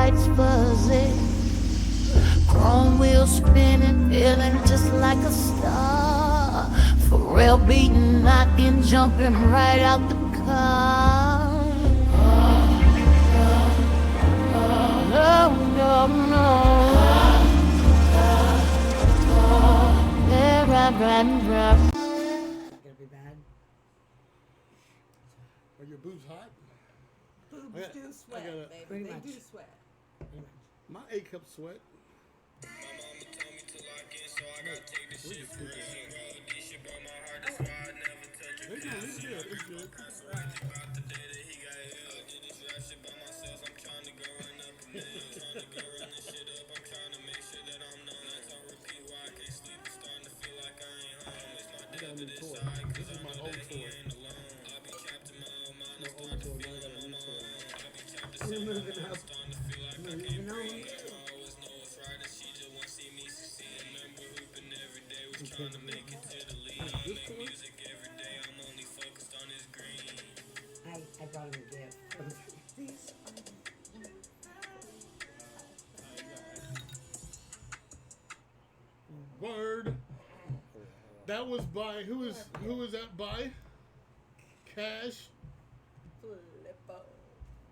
lights fuzzy, chrome wheels spinning, feeling just like a star. Pharrell beating, knocking, jumping right out the car. No, no, no. Yeah, right. Gonna be bad. Are your boobs hot? Boobs do sweat, baby. Pretty They much. do sweat. Pretty much. My A cup sweat. It's good. It's good. I got a new toy. This is my old toy. My old toy. Now I got a new toy. You're moving up. Moving on. This toy? I brought him a gift. Word. That was by who is that by? Cash Flippo.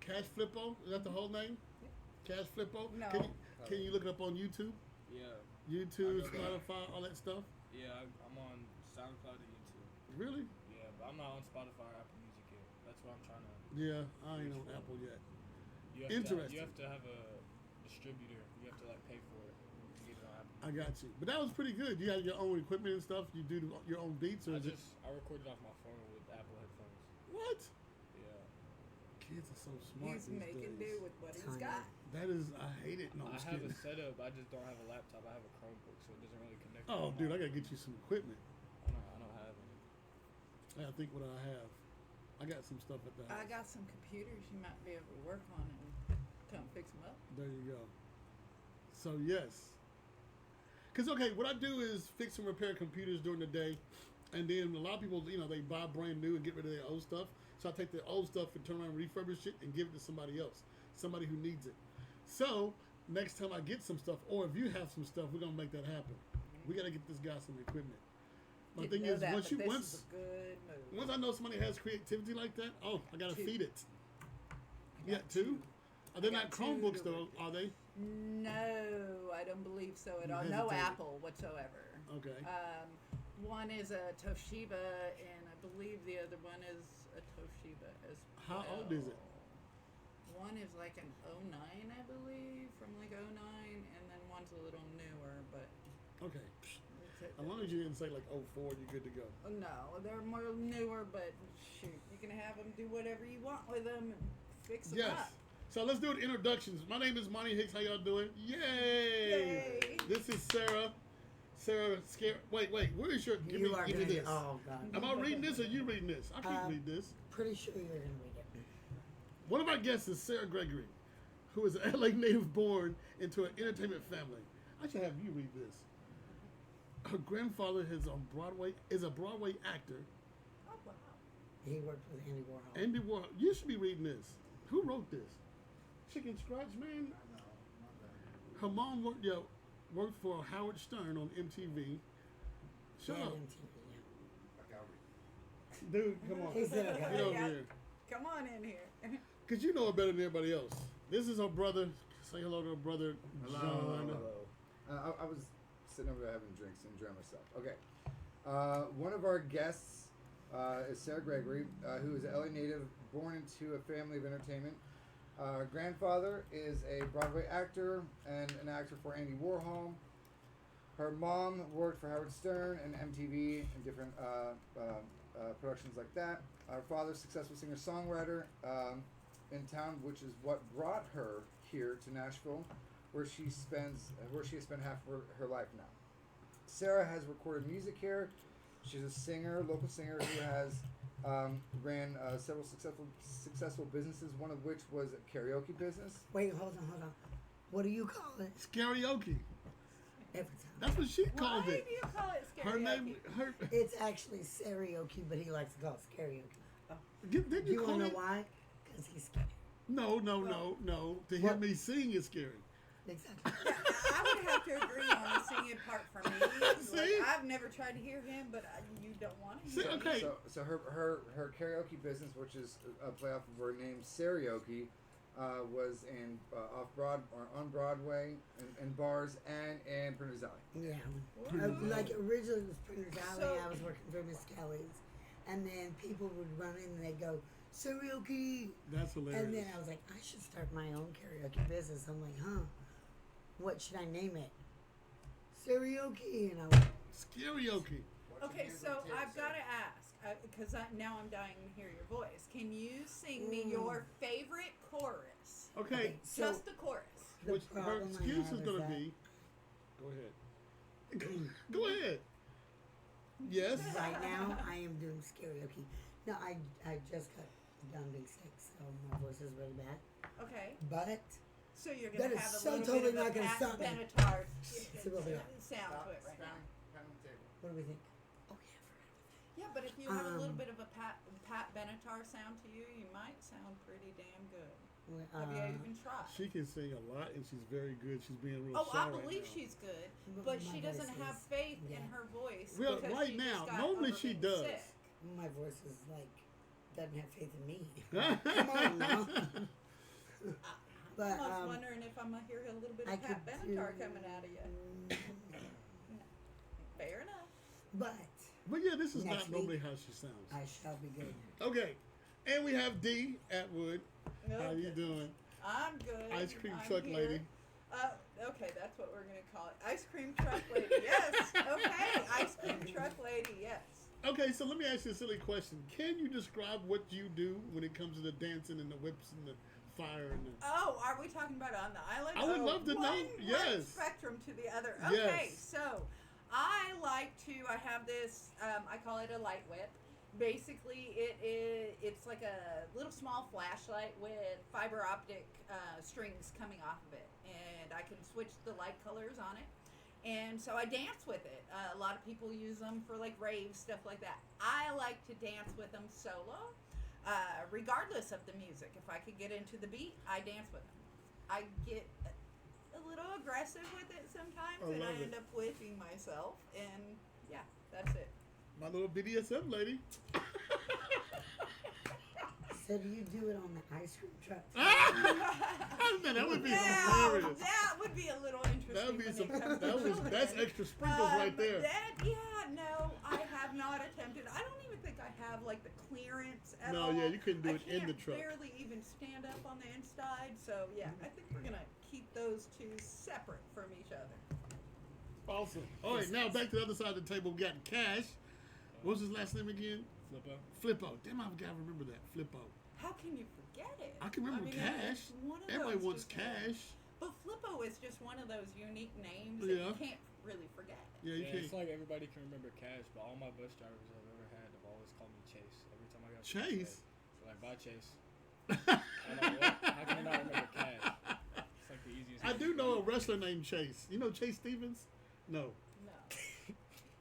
Cash Flippo? Is that the whole name? Cash Flippo? No. Can you look it up on YouTube? Yeah, YouTube, Spotify, all that stuff? yeah, I'm on SoundCloud and YouTube. Really? Yeah, but I'm not on Spotify or Apple Music yet. That's what I'm trying to. Yeah, I ain't on Apple yet. You Interesting. You have to have a distributor. You have to like pay for it to get it on Apple. I got you. But that was pretty good. You had your own equipment and stuff. You do your own beats, or I recorded off my phone with Apple headphones. what? Yeah. Kids are so smart He's these making days. do with what he's Tiny. got. That is, I hate it. No, I'm I just have kidding. a setup. I just don't have a laptop. I have a Chromebook, so it doesn't really connect. Oh, to dude, I my- gotta get you some equipment. I don't have any. I think what I have. I got some stuff at the house. I got some computers you might be able to work on and come fix them up. There you go. So yes. Cause okay, what I do is fix and repair computers during the day, and then a lot of people, they buy brand new and get rid of their old stuff. So I take the old stuff and turn around and refurbish it and give it to somebody else, somebody who needs it. So next time I get some stuff, or if you have some stuff, we're gonna make that happen. We gotta get this guy some equipment. My thing is, this once is a good move. once I know somebody has creativity like that, I gotta Two. feed it. I Yeah, got two. Are they I not got two Chromebooks to though? work. Are they? No, I don't believe so at You all. No hesitated. Apple whatsoever. Okay. One is a Toshiba, and I believe the other one is a Toshiba as How well. old is it? One is like an 09, I believe, from like 09, and then one's a little newer, but Okay. it's As long as you didn't say like 04, you're good to go. no, they're more newer, but shoot, you can have them do whatever you want with them and fix them Yes. up. So let's do the introductions. My name is Monty Hicks. How y'all doing? Yay! Yay. This is Sarah. Sarah, wait. Where is your? Give You me are this. gonna. Oh God. Am I reading this or you reading this? I can't read this. Pretty sure you're gonna read it. One of our guests is Sarah Gregory, who is an LA native born into an entertainment family. I should have you read this. Her grandfather is a Broadway actor. Oh, wow. He worked with Andy Warhol. Andy Warhol. You should be reading this. Who wrote this? Chicken Scratch Man? Her mom worked for Howard Stern on MTV. Shut Yeah, up. MTV, Dude, come on. He said okay. Get over Yeah. here. Come on in here. Because you know it better than everybody else. This is her brother. Say hello to her brother, John. Hello. I was sitting over there having drinks and enjoying myself. Okay. One of our guests is Sarah Gregory, who is an LA native, born into a family of entertainment. Her grandfather is a Broadway actor and an actor for Andy Warhol. Her mom worked for Howard Stern and MTV and different productions like that. Her father's successful singer-songwriter in town, which is what brought her here to Nashville, where she has spent half of her life now. Sarah has recorded music here. She's a local singer who has ran several successful businesses, one of which was a karaoke business. Wait, hold on. What do you call it? It's karaoke. Every time. That's what she Why called do it. you call it Her name, It's actually karaoke, but he likes to call it karaoke. did You you call wanna know it? why? Because he's scared. No. To hear What? me sing is scary. Exactly. I would have to agree on the singing part for me. See? Like, I've never tried to hear him, but you don't want to See, hear him. okay. So her karaoke business, which is a play off of her name Sarioke, was in on Broadway in bars and in Prentice Alley. Yeah. Like originally it was Printers Alley. So- I was working for Miss Kelly's, and then people would run in and they'd go karaoke, That's hilarious. and then I was like, I should start my own karaoke business. I'm like, huh? What should I name it? Karaoke, and I went, Karaoke. Okay, so I've got to ask, because now I'm dying to hear your voice. Can you sing me your favorite chorus? Okay. so Just the chorus. the Which her problem I excuse have is going to that- be. Go ahead. Go ahead. Yes. Right now, I am doing karaoke. No, I just got done being sick, so my voice is really bad. Okay, But so you're That going to is have a so little totally bit of not a gonna Pat stop me. Benatar So we'll be out. sound to it right now. Pound on the table. what do we think? Oh Yeah, but if you have a little Um, bit of a Pat Benatar sound to you, you might sound pretty damn good. yeah. Have you even tried? She can sing a lot, and she's very good. She's being real Oh, shy I right believe now. she's good, But but my she doesn't voice have is- faith in yeah. her voice. Well, because right she now, just got normally over she being does. sick. My voice is like doesn't have faith in me. Come on now. But I was wondering if I'm gonna hear a little bit I of Pat could Benatar do- coming out of you. Fair enough. But But yeah, this is Next not normally week. how she sounds. I shall be good. Okay, and we have D Atwood. How you Okay. doing? I'm good. Ice cream I'm truck here. lady. Okay, that's what we're gonna call it. Ice cream truck lady. Yes. Okay. Ice cream truck lady. Yes. Okay, so let me ask you a silly question. Can you describe what you do when it comes to the dancing and the whips and the fire and the... Oh, are we talking about on the island? I would Oh, love to know. one Yes. spectrum to the other. Okay, Yes. so I have this, I call it a light whip. Basically, it's like a little small flashlight with fiber optic strings coming off of it. And I can switch the light colors on it. And so I dance with it. A lot of people use them for like raves, stuff like that. I like to dance with them solo, regardless of the music. If I could get into the beat, I dance with them. I get a little aggressive with it sometimes, I and I love it. end up whipping myself. And yeah, that's it. My little BDSM lady. So do you do it on the ice cream truck? Man, that would be Now, hilarious. that would be a little interesting. That would be when some. it comes to That's children. extra sprinkles right there. No, I have not attempted. I don't even think I have like the clearance at No, all. yeah, you couldn't do I it in the can't truck. barely even stand up on the inside. So yeah, I think we're gonna keep those two separate from each other. Awesome. All right, now back to the other side of the table. We got Cash. What was his last name again? Flippo. Flippo. Damn, I've got to remember that. Flippo. How can you forget it? I can remember mean, Cash. it's one of Everybody those wants just- Cash. But Flippo is just one of those unique names that Yeah. you can't really forget. Yeah, you Yeah, can't. it's like everybody can remember Cash, but all my bus drivers I've ever had have always called me Chase. Every time I got Chase? So like, bye Chase. I'm like, what? How can I not remember Cash? It's like the easiest. I name do to know a remember. wrestler named Chase. You know Chase Stevens? No. No.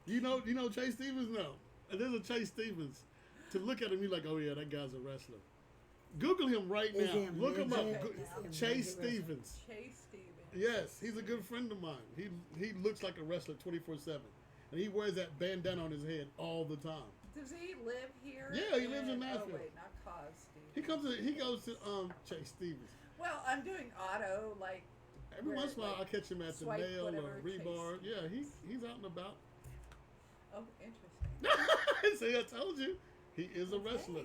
You know Chase Stevens? No. And there's a Chase Stevens. To look at him, you're like, oh yeah, that guy's a wrestler. Google him right Is now. he a Look him up. midget? Go- Is he a Chase midget wrestler? Stevens. Chase Stevens. Yes, he's a good friend of mine. He looks like a wrestler 24/7, and he wears that bandana on his head all the time. Does he live here? Yeah, he lives in Oh Nashville. wait, not Cos Stevens. He goes to Chase Stevens. Well, I'm doing auto like. Every Where, once in a while, I like, catch him at the swipe nail or whatever rebar. Chase. Yeah, he's out and about. Oh, interesting. See, I told you, he is a wrestler.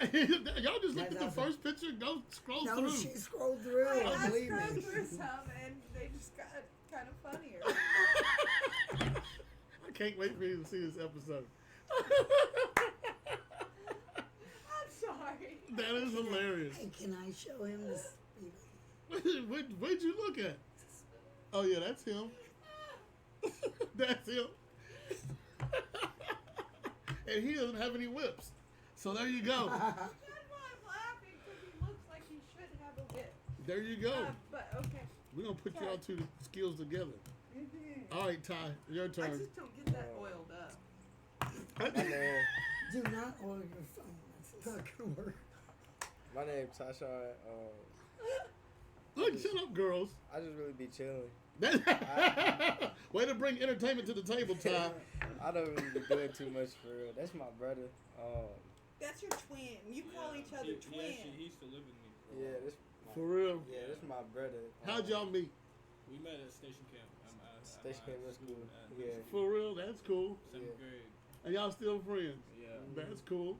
Okay. Y'all just look That's at the awesome. first picture. Go scroll No, through. she scrolled through. I Believe scrolled me. through some and they just got kind of funnier. I can't wait for you to see this episode. I'm sorry. That is hilarious. Hey, can I show him this? What'd you look at? Oh yeah, that's him. That's him. And he doesn't have any whips. So there you go. That's why I'm laughing because he looks like he should have a whip. There you go. But okay. We're gonna put y'all two skills together. Mhm. All right, Ty, your I turn. just don't get that oiled up. Hello. Do not oil your phone. That's not gonna work. My name's Tasha. Look, shut up, girls. I just really be chilling. Way to bring entertainment to the table, Ty. I don't really be doing too much for real. That's my brother. That's your twin. You call each other twins. He used to live with me. Yeah, this. For real. Yeah, this my brother. How'd y'all meet? We met at station camp. Station camp was cool. At Yeah. For real, that's cool. 7th grade. And y'all still friends? Yeah. That's cool.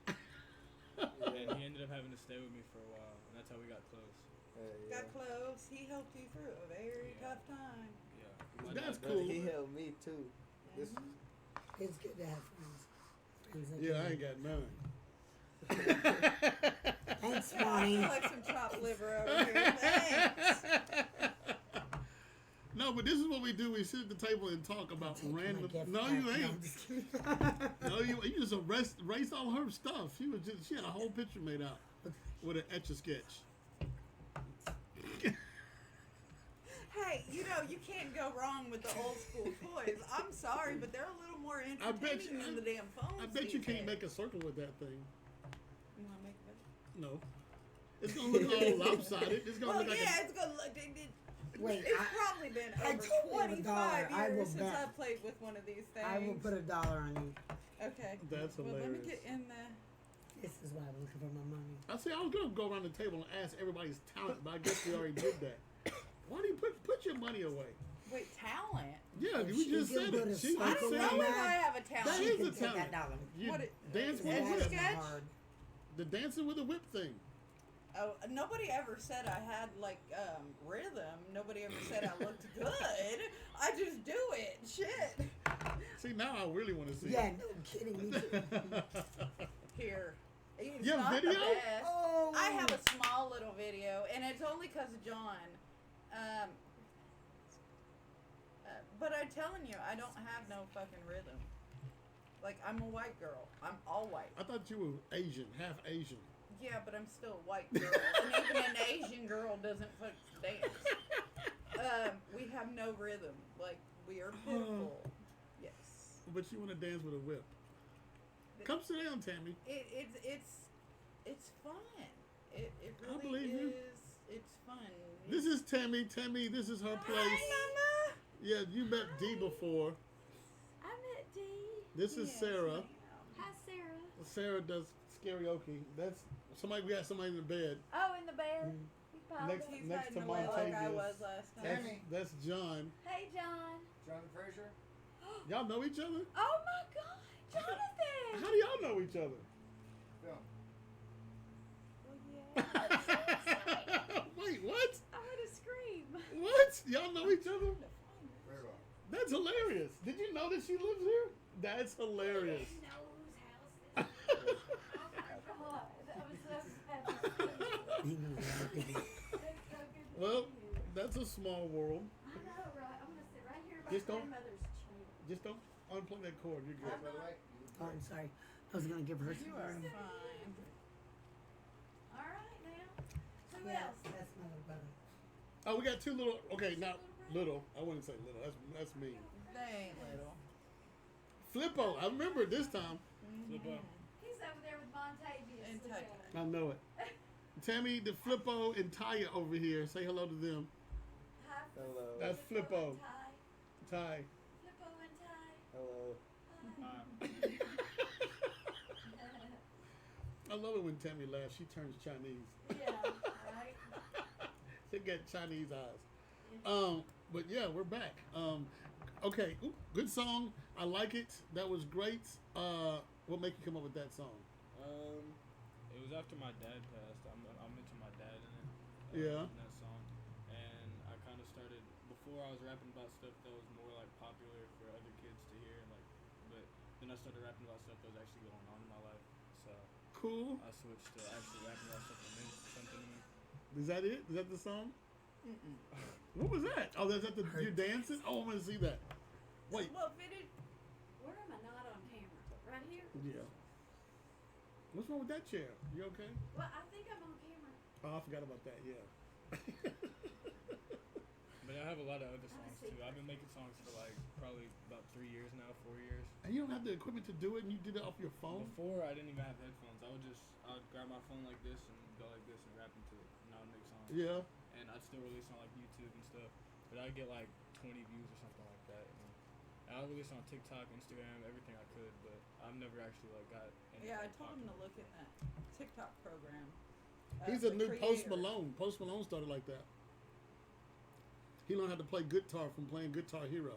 And he ended up having to stay with me for a while, and that's how we got close. Yeah. Got close. He helped you through a very tough time. Yeah. My That's dad- cool. He helped me too. This. It's good to have friends. Friends that Yeah, can- I ain't got none. Thanks, Yeah, I Monty. feel like some chopped liver over here. Thanks. No, but this is what we do. We sit at the table and talk about Take my random. gift No, back. you No, I'm ain't. just kidding. No, you just erased all her stuff. She had a whole picture made out with an etch a sketch. Hey, you can't go wrong with the old school toys. I'm sorry, but they're a little more I bet entertaining you- than the damn phones. I bet you these can't days. make a circle with that thing. You want to make it? No. It's gonna look all lopsided. It's gonna Well, look like yeah, it's gonna look. Wait, It's probably been I over told you $1. 25 I will years since bet. I played with one of these things. I will put $1 on you. Okay. That's Well, let me hilarious. get in the. This is why I'm looking for my money. I see. I was gonna go around the table and ask everybody's talent, but I guess we already did that. Why do you put your money away? Wait, talent? Yeah, If we she just can said put it. a She circle I don't said know around it. if I have a That talent. She is can a take talent. that $1. You What dance with That a Etch a whip. isn't sketch? hard. The dancing with a whip thing. Oh, nobody ever said I had rhythm. Nobody ever said I looked good. I just do it. Shit. See, now I really want to see. Yeah, no kidding. Me too. Here. It's You have not video? the best. Oh, I have a small little video, and it's only because of John. But I'm telling you, I don't have no fucking rhythm. Like, I'm a white girl. I'm all white. I thought you were Asian, half Asian. Yeah, but I'm still a white girl. And even an Asian girl doesn't fucking dance. We have no rhythm. Like, we are pitiful. Yes. But you want to dance with a whip. Come sit down, Tammy. It's fun. It I really believe is. you. It's fun. This is Tammy. Tammy, this is her place. Hi, Mama. Yeah, you met Dee before. I met Dee. This is Yes, Sarah. ma'am. Hi, Sarah. Sarah does karaoke. That's somebody. We got somebody in the bed. Oh, in the bed. You piled Next- up. He's Next hiding to away like I Montavious. was last night. That's, Tammy. that's John. Hey, John. Jonathan Frazier? Y'all know each other? Oh my God, Jonathan. How do y'all know each other? Phil. Well, yeah. Wait, what? I heard a scream. What? Y'all know each other? Very well. That's hilarious. Did you know that she lives here? That's hilarious. He knows house this is. Oh my God, that was so happy. He knows everything. That's so good to Well, see you. that's a small world. I know, right? I'm gonna sit right here by Just don't- grandmother's chair. Just don't unplug that cord. You're good. By the way, Oh, I'm sorry. I was gonna give her some. You are room. fine. All right, now. Who Yes, else? that's my little brother. Oh, we got two little. Okay, not little. I wouldn't say little. That's me. They ain't little. Flippo. I remember it this time. Flip up. He's over there with Montavious. And Look Tuck. at him. I know it. Tammy, the Flippo, and Taya over here. Say hello to them. Hi, Hello. That's Flippo. and Ty. Ty. Flippo and Ty. Hello. Hi. I love it when Tammy laughs. She turns Chinese. Yeah, right. She got Chinese eyes. But yeah, we're back. Okay, ooh, good song. I like it. That was great. What made you come up with that song? It was after my dad passed. I'm into my dad in it. Yeah. In that song, and I kind of started before I was rapping about stuff that was more like popular for other kids to hear, but then I started rapping about stuff that was actually going on in my life. So Cool. I switched to actually rapping about stuff that meant something to me. Is that it? Is that the song? What was that? Oh, that's at the you're dancing. Oh, I want to see that. Wait. Well, fitted. Where am I not on camera? Right here? Yeah. What's wrong with that chair? You okay? Well, I think I'm on camera. Oh, I forgot about that. Yeah. But But I have a lot of other songs too. I've been making songs for like probably about 3 years now, 4 years. And you don't have the equipment to do it, and you did it off your phone? Before I didn't even have headphones. I'd grab my phone like this and go like this and rap into it, and I would make songs. Yeah. And I'd still release on like YouTube and stuff, but I'd get like 20 views or something like that. And I'd release on TikTok, Instagram, everything I could, but I've never actually like got. Yeah, I told him to look in that TikTok program. He's a the new Post creator. Malone. Post Malone started like that. He learned how to play guitar from playing Guitar Hero.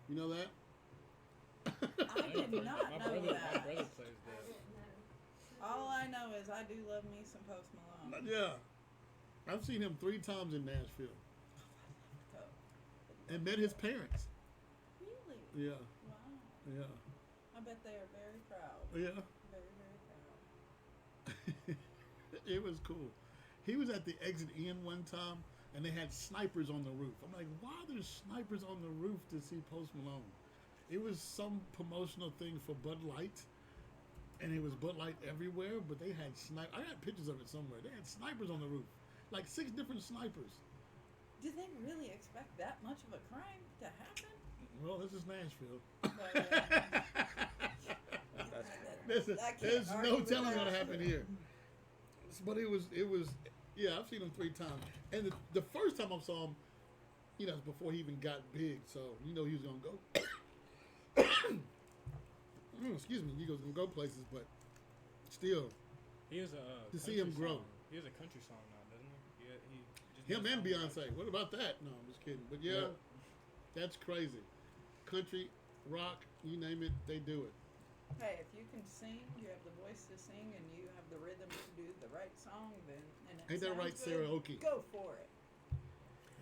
You know that? I did not my know brother, that. My brother plays I that. didn't know. All I know is I do love me some Post Malone. Yeah. I've seen him 3 times in Nashville So, and met his parents. really? Yeah. Wow. Yeah. I bet they are very proud. Yeah. Very, very proud. It was cool. He was at the Exit Inn one time, and they had snipers on the roof. I'm like, why are there snipers on the roof to see Post Malone? It was some promotional thing for Bud Light, and it was Bud Light everywhere, but they had I got pictures of it somewhere. They had snipers on the roof, like 6 different snipers. Did they really expect that much of a crime to happen? Well, this is Nashville. That's There's no argue with telling that. what'll happen here. But it was, yeah, I've seen him 3 times. And the first time I saw him, you know, it was before he even got big, so you know he was going to go. Excuse me, he was going to go places, but still, He has a To see country him grow. song. He has a country song now, doesn't he? Yeah, he just him does and songs like- Beyonce. What about that? No, I'm just kidding. But yeah, that's crazy. Country, rock, you name it, they do it. Hey, if you can sing, you have the voice to sing, and you have the rhythm to do the right song, then and it Ain't that sounds right, good, Sarah Oki? Go for it.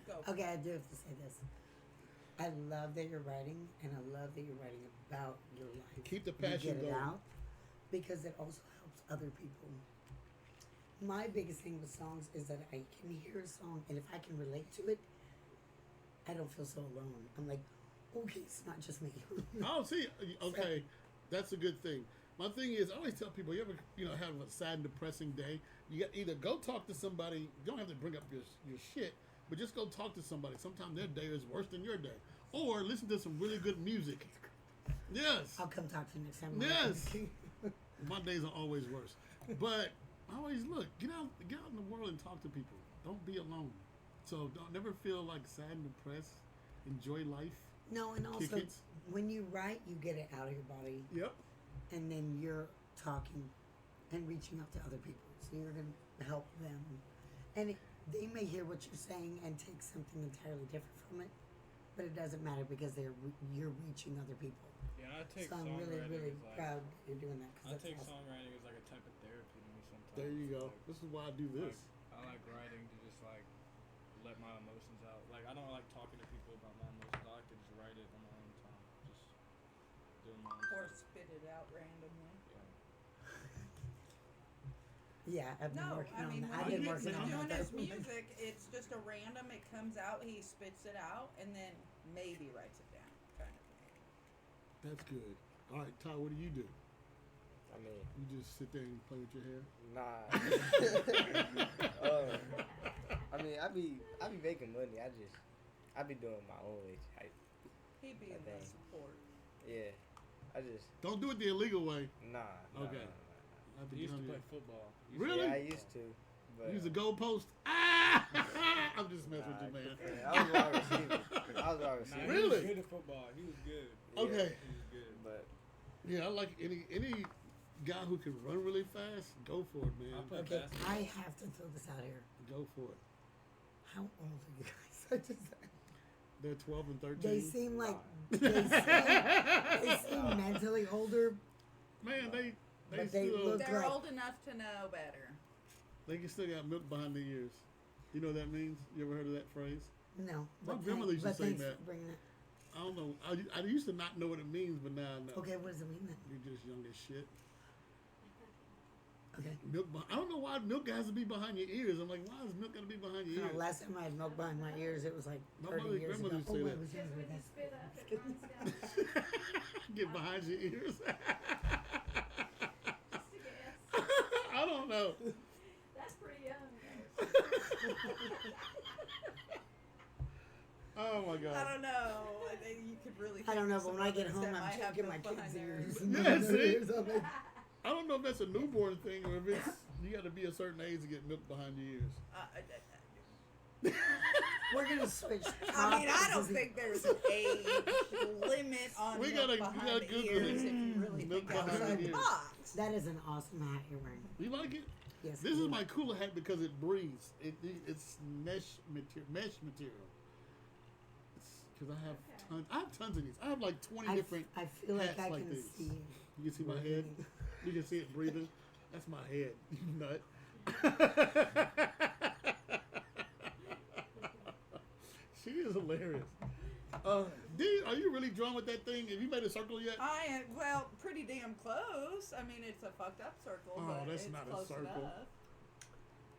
Go. For Okay, I do have to say this. I love that you're writing, and I love that you're writing about your life. Keep the You passion get it going. out because it also helps other people. My biggest thing with songs is that I can hear a song, and if I can relate to it, I don't feel so alone. I'm like, okay, it's not just me. Oh, see, okay, that's a good thing. My thing is, I always tell people, you ever, have a sad and depressing day, you got either go talk to somebody. You don't have to bring up your shit, but just go talk to somebody. Sometimes their day is worse than your day, or listen to some really good music. Yes, I'll come talk to you next time. Yes. My days are always worse, but I always look, get out in the world and talk to people. Don't be alone. So don't never feel like sad and depressed. Enjoy life. No, and also Kick it. when you write, you get it out of your body, Yep. and then you're talking and reaching out to other people. So you're going to help them, and they may hear what you're saying and take something entirely different from it, but it doesn't matter because you're reaching other people. Yeah, and I take So I'm really, songwriting really as like proud that you're doing that. 'Cause I that's take awesome. songwriting as like a type of therapy to me sometimes. There you go. Like, This is why I do this. I like writing to just like let my emotions out. Like I don't like talking to people about my emotions. I like to just write it on my own time. Just doing my own Or stuff. spit it out randomly. Yeah. Yeah, I've been No, working I on mean, that. when I've been he's working on doing that. his music, it's just a random, it comes out, he spits it out, and then maybe writes it down, kind of thing. That's good. All right, Ty, what do you do? I mean, You just sit there and play with your hair? nah. I mean, I be making money. I be doing my own way. He be in the think. support. Yeah. I just Don't do it the illegal way. nah. Okay. Nah. Not I used to behind play you. football. Really? Yeah, I used to. But Use the goalpost. Ah! I'm just messing nah, with you, man. I was wide receiver. I was wide Nah, receiver. he Really? was good at football. He was good. Okay. He was good. But Yeah, I like any guy who can run really fast. Go for it, man. I play Okay, basketball. I have to throw this out here. Go for it. How old are you guys? I just, They're 12 and 13. they seem like they seem mentally older. Man, they But they still look- They're like- old enough to know better. they can still got milk behind their ears. You know what that means? You ever heard of that phrase? No, My but grandmother used to say thanks that. for bringing it. I don't know. I used to not know what it means, but now I know. Okay, what does it mean then? You're just young as shit. Okay. Milk. I don't know why milk has to be behind your ears. I'm like, why is milk got to be behind your ears? Last time I had milk behind my ears, it was like My 30 mother- years ago. grandmother used to say I that. was Just younger when than you spit up, it runs down. Get behind your ears. Just a guess. I don't know. That's pretty young. Oh my I god. don't know. I think you could really. I don't know, think but of when I some get others home, that I'm might have checking my them kids' behind ears. Yeah, see? Or something. I don't know if that's a newborn thing or if it's you got to be a certain age to get milk behind your ears. We're gonna switch. I mean, I topics. don't think there's an age limit on We milk gotta behind the Google ears it. if you really Milk think behind outside the the ears. box. That is an awesome hat you're wearing. You like it? Yes. This I is do. my cooler hat because it breathes. It's mesh material. Because I have tons of these. I have like 20 different. I feel like hats I like can these. see. You can see my head. You can see it breathing. That's my head. You nut. She is hilarious. Are you really drawn with that thing? Have you made a circle yet? I am, well, pretty damn close. I mean, it's a fucked up circle, Oh, but that's it's not a close circle. enough.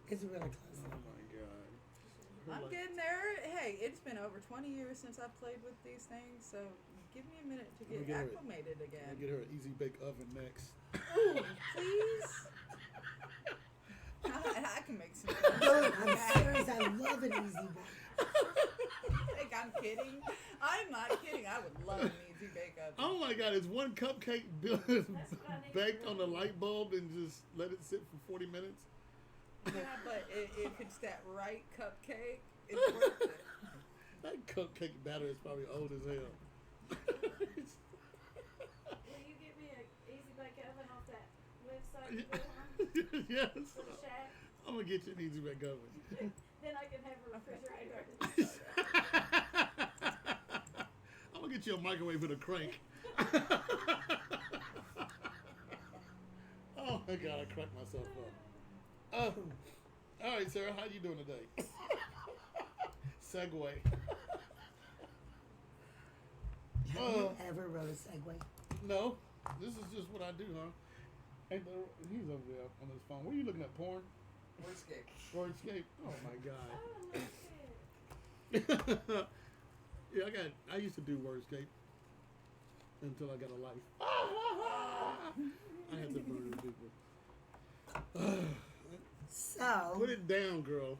It's really close. Oh my god. I'm getting there. Hey, it's been over 20 years since I've played with these things, so give me a minute to Let me get get her- acclimated I'll again. get her an easy bake oven next. Ooh, please. I can make some. No, I'm serious. I love an easy bake. Think I'm kidding? I'm not kidding. I would love an easy bake oven. Oh my god, is one cupcake what I need baked to on the light bulb and just let it sit for 40 minutes? Yeah, but if it's that right cupcake, it's worth it. That cupcake batter is probably old as hell. Will you get me an easy bake oven off that website you go on Yes. for the shack? I'm gonna get you an easy bake oven. Then I can have a refrigerator. I'm gonna get you a microwave with a crank. Oh my god, I cracked myself up. All right, Sarah, how you doing today? Segway. Have you ever rode a Segway? No, this is just what I do, huh? Hey, he's over there on his phone. What are you looking at? Porn? Wordscape. Wordscape? Oh my god. Oh, look at Yeah, I used to do Wordscape until I got a life. I had to murder people. So, Put it down, girl.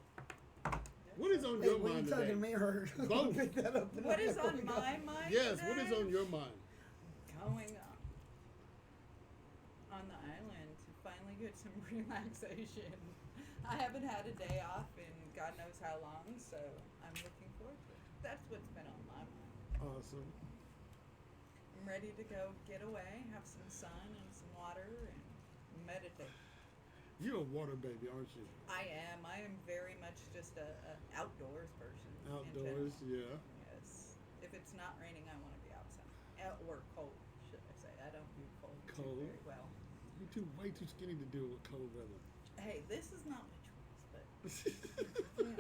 What is on wait, your what are you mind talking today? to me or Both. pick that up? and What I'm is not on going my up. mind? Yes, what is today? on your mind? Going on the island to finally get some relaxation. I haven't had a day off in God knows how long, so I'm looking forward to it. That's what's been on my mind. Awesome. I'm ready to go get away, have some sun and some water, and meditate. You're a water baby, aren't you? I am very much just a outdoors person. in Outdoors, general. yeah. Yes. If it's not raining, I want to be outside. Or cold, should I say. I don't do cold, Cold? very well. You're way too skinny to deal with cold weather. Hey, this is not my choice, but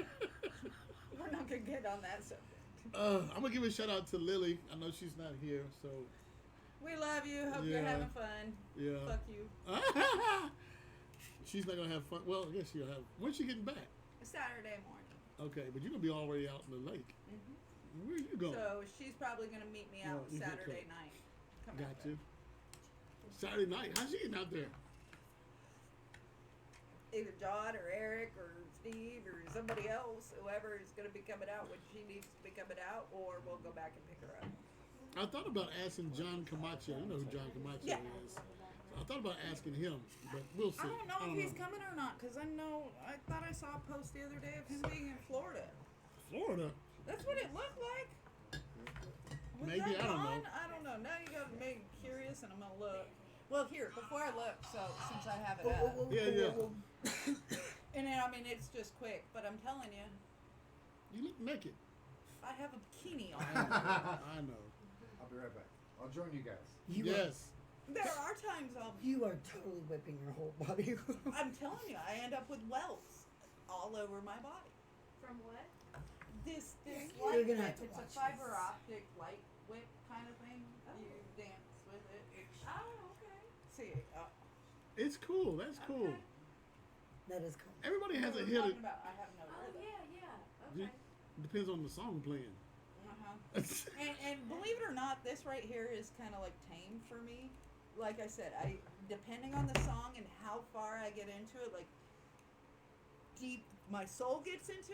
we're not going to get on that subject. I'm gonna give a shout out to Lily. I know she's not here, so We love you. Hope you're Yeah. having fun. yeah. Fuck you. She's not gonna have fun. Well, I guess she'll have. When's she getting back? Saturday morning. Okay, but you're gonna be already out in the lake. Mm-hmm. Where are you going? So she's probably going to meet me out No, you get Saturday cooked. night. Come Got out you. Saturday night. How's she getting out there? Either John or Eric or Steve or somebody else, whoever is going to be coming out when she needs to be coming out, or we'll go back and pick her up. I thought about asking John Camacho. You know who John Camacho Yeah. is. So I thought about asking him, but we'll see. I don't know if he's coming or not, because I thought I saw a post the other day of him being in Florida. Florida. That's what it looked like. Was Maybe, that I don't know. gone? I don't know. Now you got me curious, and I'm gonna look. Well, here before I look, so since I have it up, Yeah. and then, I mean it's just quick, but I'm telling you, You look naked. I have a bikini on. I know. I'll be right back. I'll join you guys. Yes. There are times You are totally whipping your whole body. I'm telling you, I end up with welts all over my body. From what? This You're light gonna whip, have to it's a watch fiber this. optic light whip kind of thing. You dance with it. Oh, okay. See, It's cool. That's cool. Okay. That is cool. Everybody has a what we're hit. talking about, I have no Oh, rhythm. yeah. Okay. Depends on the song playing. Uh-huh. And believe it or not, this right here is kind of like tame for me. Like I said, depending on the song and how far I get into it, like deep my soul gets into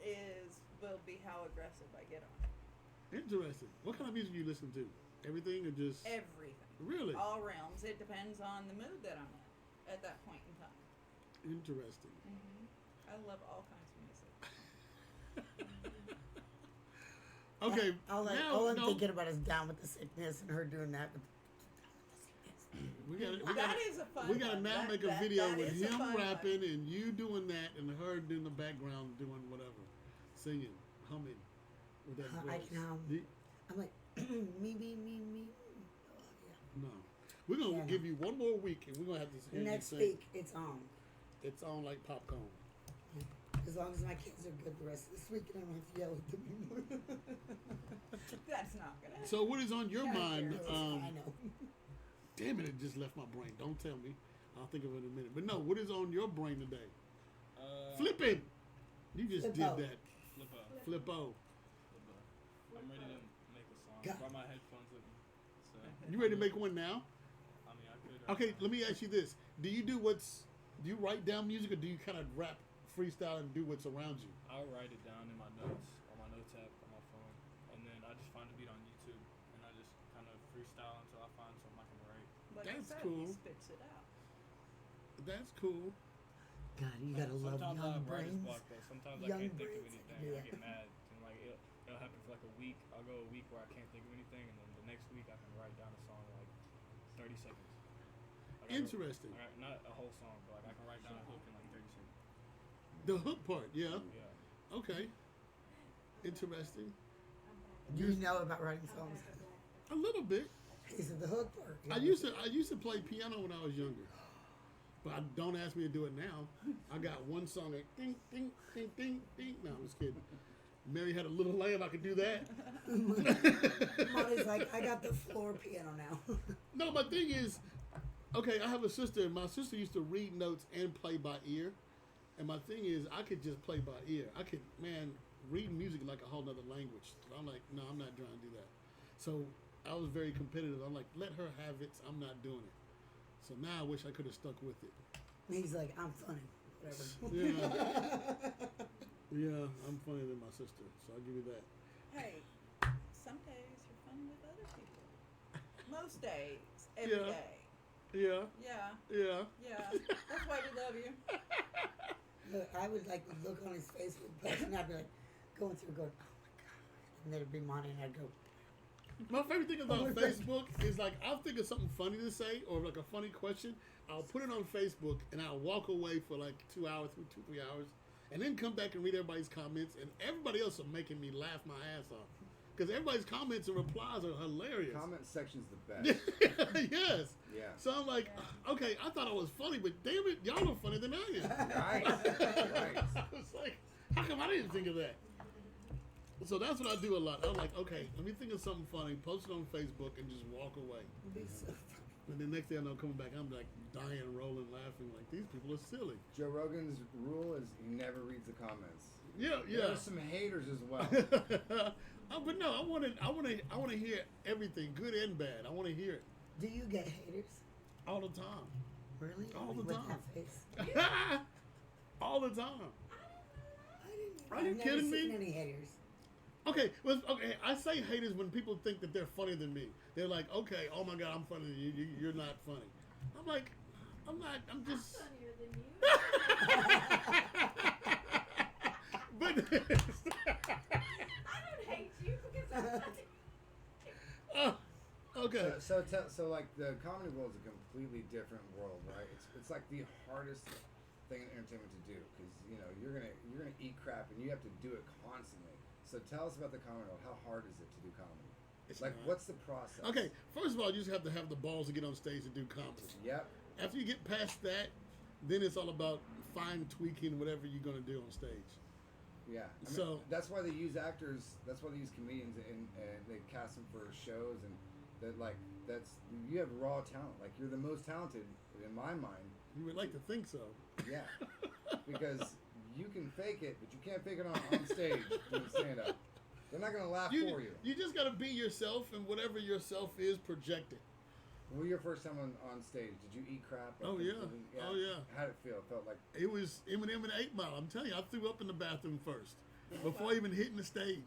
it will be how aggressive I get on it. Interesting. What kind of music you listen to? Everything or just Everything. really? All realms. It depends on the mood that I'm in at that point in time. Interesting. I love all kinds of music. Okay. All I'm thinking about is Down with the Sickness and her doing that. We gotta That is a fun we gotta one. now That- make a that- video that with is a him fun rapping one. and you doing that and her in the background doing whatever, singing, humming with that voice. I can hum. You- I'm like, me. Oh, yeah. no, we're gonna Yeah, no. give you one more week and we're gonna have to hear Next you sing. week, it's on. It's on like popcorn. As long as my kids are good the rest of this week, and I don't have to yell at them anymore. That's not gonna. So what is on your mind? I know. Damn it just left my brain. Don't tell me. I'll think of it in a minute. But no, what is on your brain today? Flipping. You just Flippo. did that. Flippo. Flippo. I'm ready to make a song. God. Brought my headphones with me. So, You ready to make one now? I mean, I could. Okay, let me ask you this. Do you write down music or do you kind of rap freestyle and do what's around you? I'll write it down in my notes, on my notes app, on my phone. And then I just find a beat on YouTube. And I just kind of freestyle until I find something I can write. Like That's I said, cool. He spits it out. That's cool. God, you gotta love Sometimes I young have writer's brains. block though. Sometimes I Young can't think of brains, anything. yeah. I get mad. And like it'll happen for like a week. I'll go a week where I can't think of anything, and then the next week I can write down a song in like 30 seconds. Like, Interesting. not a whole song, but like I can write down a hook in like 30 seconds. The hook part, yeah. Yeah. Okay. Interesting. Do you know about writing songs? A little bit. He said the hook part. I used to play piano when I was younger. But don't ask me to do it now. I got one song that ding, ding, ding, ding, ding. No, I'm just kidding. Mary had a little lamb. I could do that. Monty's like, I got the floor piano now. No, my thing is, okay, I have a sister, and my sister used to read notes and play by ear. And my thing is, I could just play by ear. I could, reading music like a whole nother language. So I'm like, no, I'm not trying to do that. So I was very competitive. I'm like, let her have it. I'm not doing it. So now I wish I could have stuck with it. He's like, I'm funny. Whatever. Yeah, I'm funnier than my sister, so I'll give you that. Hey, some days you're fun with other people. Most days, every Yeah. day. Yeah, Yeah, yeah. yeah. That's why we love you. Look, I would like look on his Facebook post and I'd be like going, oh my God. And then it'd be Monty and I'd go, My favorite thing about Oh my God. Facebook is like I'll think of something funny to say or like a funny question. I'll put it on Facebook and I'll walk away for like 2 hours, 3 hours, and then come back and read everybody's comments. And everybody else are making me laugh my ass off because everybody's comments and replies are hilarious. Comment section's the best. Yes. Yeah. So I'm like, okay, I thought I was funny, but damn it, y'all are funnier than I am. Right. Right. I was like, how come I didn't think of that? So that's what I do a lot. I'm like, okay, let me think of something funny, post it on Facebook, and just walk away. be so funny. And the next day I know coming back, I'm like dying, rolling, laughing, like these people are silly. Joe Rogan's rule is he never reads the comments. Yeah, yeah. There's some haters as well. But no, I want to hear everything, good and bad. I want to hear it Do you get haters? all the time, Really? All the With time. that face? all the time. Are you I've never kidding seen me? any haters. Okay, well, okay. I say haters when people think that they're funnier than me. They're like, okay, oh my God, I'm funnier than you. You're not funny. I'm like, I'm not. I'm just. Funnier than you. But I don't hate you because I'm funny. okay. So like the comedy world is a completely different world, right? It's like the hardest thing in entertainment to do because you're gonna eat crap and you have to do it constantly. So tell us about the comedy world. How hard is it to do comedy? It's Like, not. what's the process? Okay, first of all, you just have to have the balls to get on stage and do comedy. Yep. After you get past that, then it's all about fine tweaking whatever you're gonna do on stage. Yeah. I mean, So- that's why they use actors. That's why they use comedians and they cast them for shows and you have raw talent. Like you're the most talented in my mind. You would like to think so. Yeah. Because you can fake it, but you can't fake it on stage doing stand up. They're not gonna laugh for you. You just gotta be yourself, and whatever yourself is, project it. Well, your first time on stage, did you eat crap? Oh, yeah. Oh, yeah. How'd it feel? It felt like It was Eminem and 8 Mile. I'm telling you, I threw up in the bathroom first before even hitting the stage.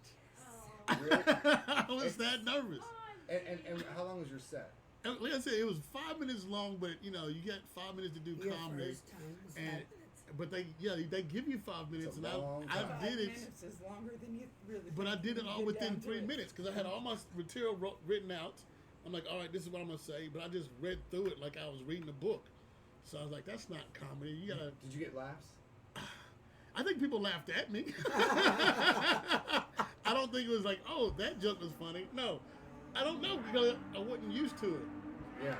really. I was that nervous. And how long was your set? And like I said, it was 5 minutes long, but you know, you get 5 minutes to do Your comedy. first time was 5 And minutes. but they give you 5 minutes, It's a and long I time. did it. minutes is longer than you really. But I think did it when all you get within down to 3 it. minutes because I had all my material written out. I'm like, all right, this is what I'm gonna say, but I just read through it like I was reading a book. So I was like, that's not comedy. You gotta. Did you get laughs? I think people laughed at me. I don't think it was like, oh, that joke was funny. No, I don't know because I wasn't used to it. Yeah.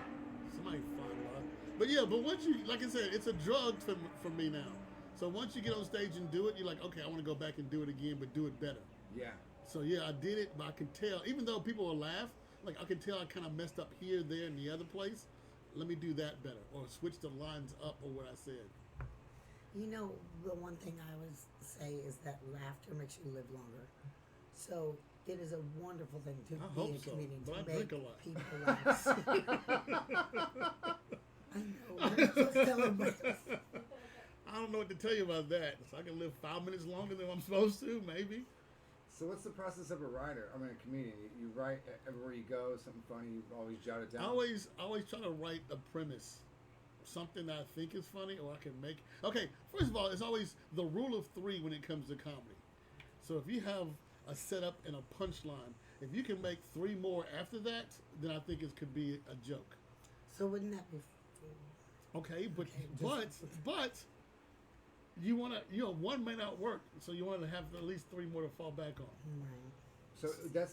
Somebody find out. But yeah, but once you, like I said, it's a drug for me now. So once you get on stage and do it, you're like, okay, I want to go back and do it again, but do it better. Yeah. So yeah, I did it, but I can tell, even though people will laugh, like I can tell I kind of messed up here, there, and the other place. Let me do that better, or switch the lines up, or what I said. You know, the one thing I always say is that laughter makes you live longer. So it is a wonderful thing to I be hope a so, comedian, but to I make drink a lot. people laugh. I know. Just tell everybody. I don't know what to tell you about that. So I can live 5 minutes longer than I'm supposed to, maybe. So what's the process of a writer? I mean, a comedian. You write everywhere you go, something funny. You always jot it down. I always try to write a premise, something that I think is funny, or I can make. Okay, first of all, it's always the rule of 3 when it comes to comedy. So if you have a setup and a punchline, if you can make 3 more after that, then I think it could be a joke. So wouldn't that be? Okay, but Okay, but you want to, one may not work, so you want to have at least 3 more to fall back on. Right. So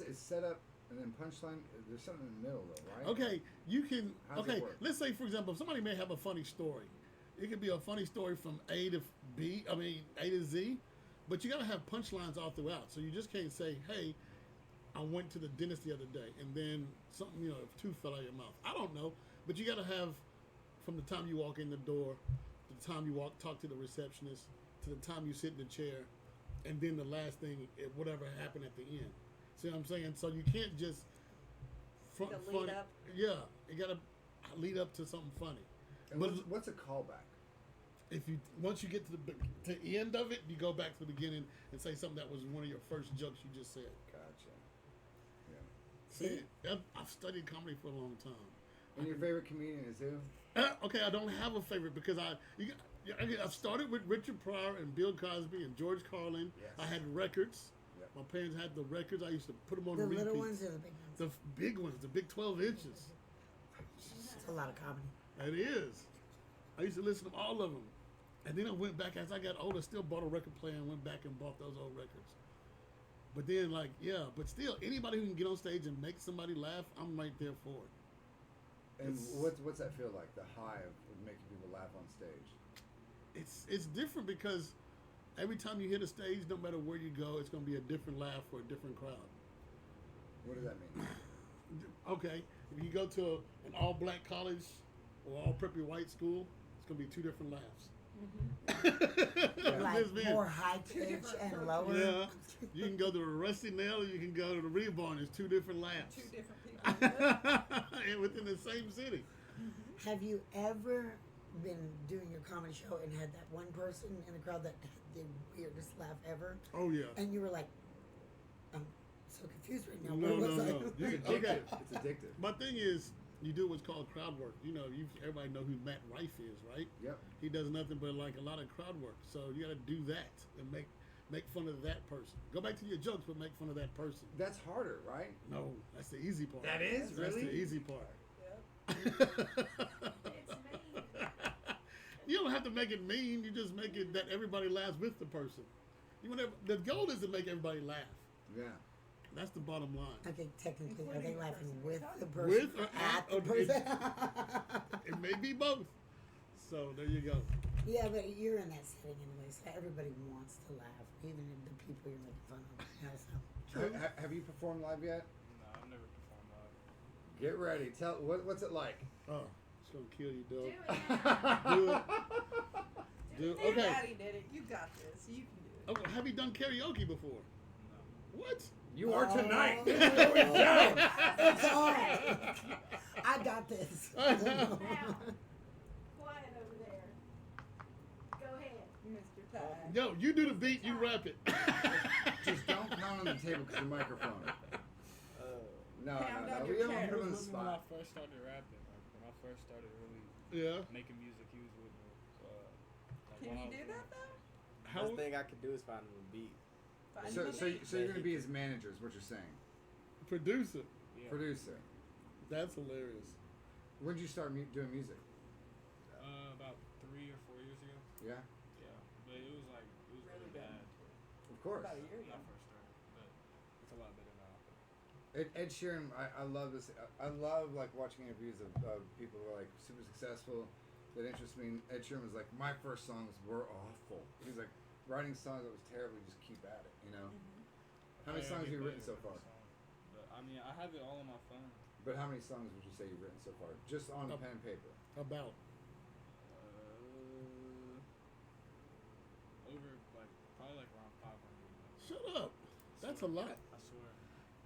it's set up and then punchline. There's something in the middle though, right? Okay, you can. How's it Okay, work? let's say for example, somebody may have a funny story. It could be a funny story from A to B. I mean A to Z, but you got to have punchlines all throughout. So you just can't say, "Hey, I went to the dentist the other day," and then something, a tooth fell out of your mouth. I don't know, but you got to have from the time you walk in the door, to the time you talk to the receptionist, to the time you sit in the chair, and then the last thing, whatever happened at the end. See what I'm saying? So you can't just The lead up. Yeah, you gotta lead up to something funny. And But what's a callback? if you once you get to the end of it, you go back to the beginning and say something that was one of your first jokes you just said. Gotcha. Yeah. See, I've studied comedy for a long time. And your favorite comedian is who? Okay, I don't have a favorite because I've started with Richard Pryor and Bill Cosby and George Carlin. Yes. I had records. Yep. My parents had the records. I used to put them on The repeat. little ones or the big ones? The big ones, the big 12 inches. It's a lot of comedy. It is. I used to listen to all of them. And then I went back as I got older, still bought a record player and went back and bought those old records. But then, but still, anybody who can get on stage and make somebody laugh, I'm right there for it. And It's- what's that feel like? The high of making people laugh on stage. It's different because every time you hit a stage, no matter where you go, it's going to be a different laugh for a different crowd. What does that mean? Okay, if you go to an all-black college or all-preppy white school, it's going to be 2 different laughs. Like Just being- more high pitch and lower. Yeah, you can go to a Rusty Nail or you can go to the Reborn. It's 2 different laughs. 2 different people. And within the same city. Have you ever been doing your comedy show and had that one person in the crowd that had the weirdest laugh ever? Oh yeah. And you were like, I'm so confused right now. No, Where was no, I? no. It's Okay. addictive. It's addictive. My thing is, you do what's called crowd work. Everybody know who Matt Rife is, right? Yep. He does nothing but like a lot of crowd work. So you got to do that and make fun of that person. Go back to your jokes, but make fun of that person. That's harder, right? No, that's the easy part. That is? That's Really? the easy part. It's mean. You don't have to make it mean. You just make it that everybody laughs with the person. The goal is to make everybody laugh. Yeah. That's the bottom line. Okay, technically, are they Including the laughing person with who's the talking. person With or at the or person? It may be both. So there you go. Yeah, but you're in that setting anyway, so everybody wants to laugh, even the people you're making fun of. So. Have you performed live yet? No, I've never performed live. Get ready. Tell what's it like? Oh, it's gonna kill you, Do dog. it. Do it. Do it. Your Okay. daddy did it. You got this. You can do it. Okay. Have you done karaoke before? No. What? You are tonight. It's on. I got this. Now, quiet over there. Go ahead. Mr. Ty. Yo, you do the beat, you rap it. Just don't pound on the table because the microphone. No. Pound on We your don't chest. put him on the When I spot. first started rapping, like when I first started really Yeah. making music, he was with me. Like Can when I you was do young. that though? How? Best thing I could do is find him a beat. Find So, him a so, beat. so you're gonna be his manager, is what you're saying? Producer. Yeah. Producer. That's hilarious. When did you start doing music? About 3 or 4 years ago. Yeah. Yeah, but it was like really Really good. bad Of course. About a year when I ago. first started, but it's a lot better now. Ed Sheeran, I love this. I love like watching interviews of people who are like super successful that interest me. And Ed Sheeran was like, my first songs were awful. He's like, writing songs that was terrible, you just keep at it, you know? How many Yeah, songs have I get you written better so far? with the song. But I mean, I have it all on my phone. But how many songs would you say you've written so far? Just on pen and paper. About. Over like probably like around 500. Shut up. That's a lot. I swear.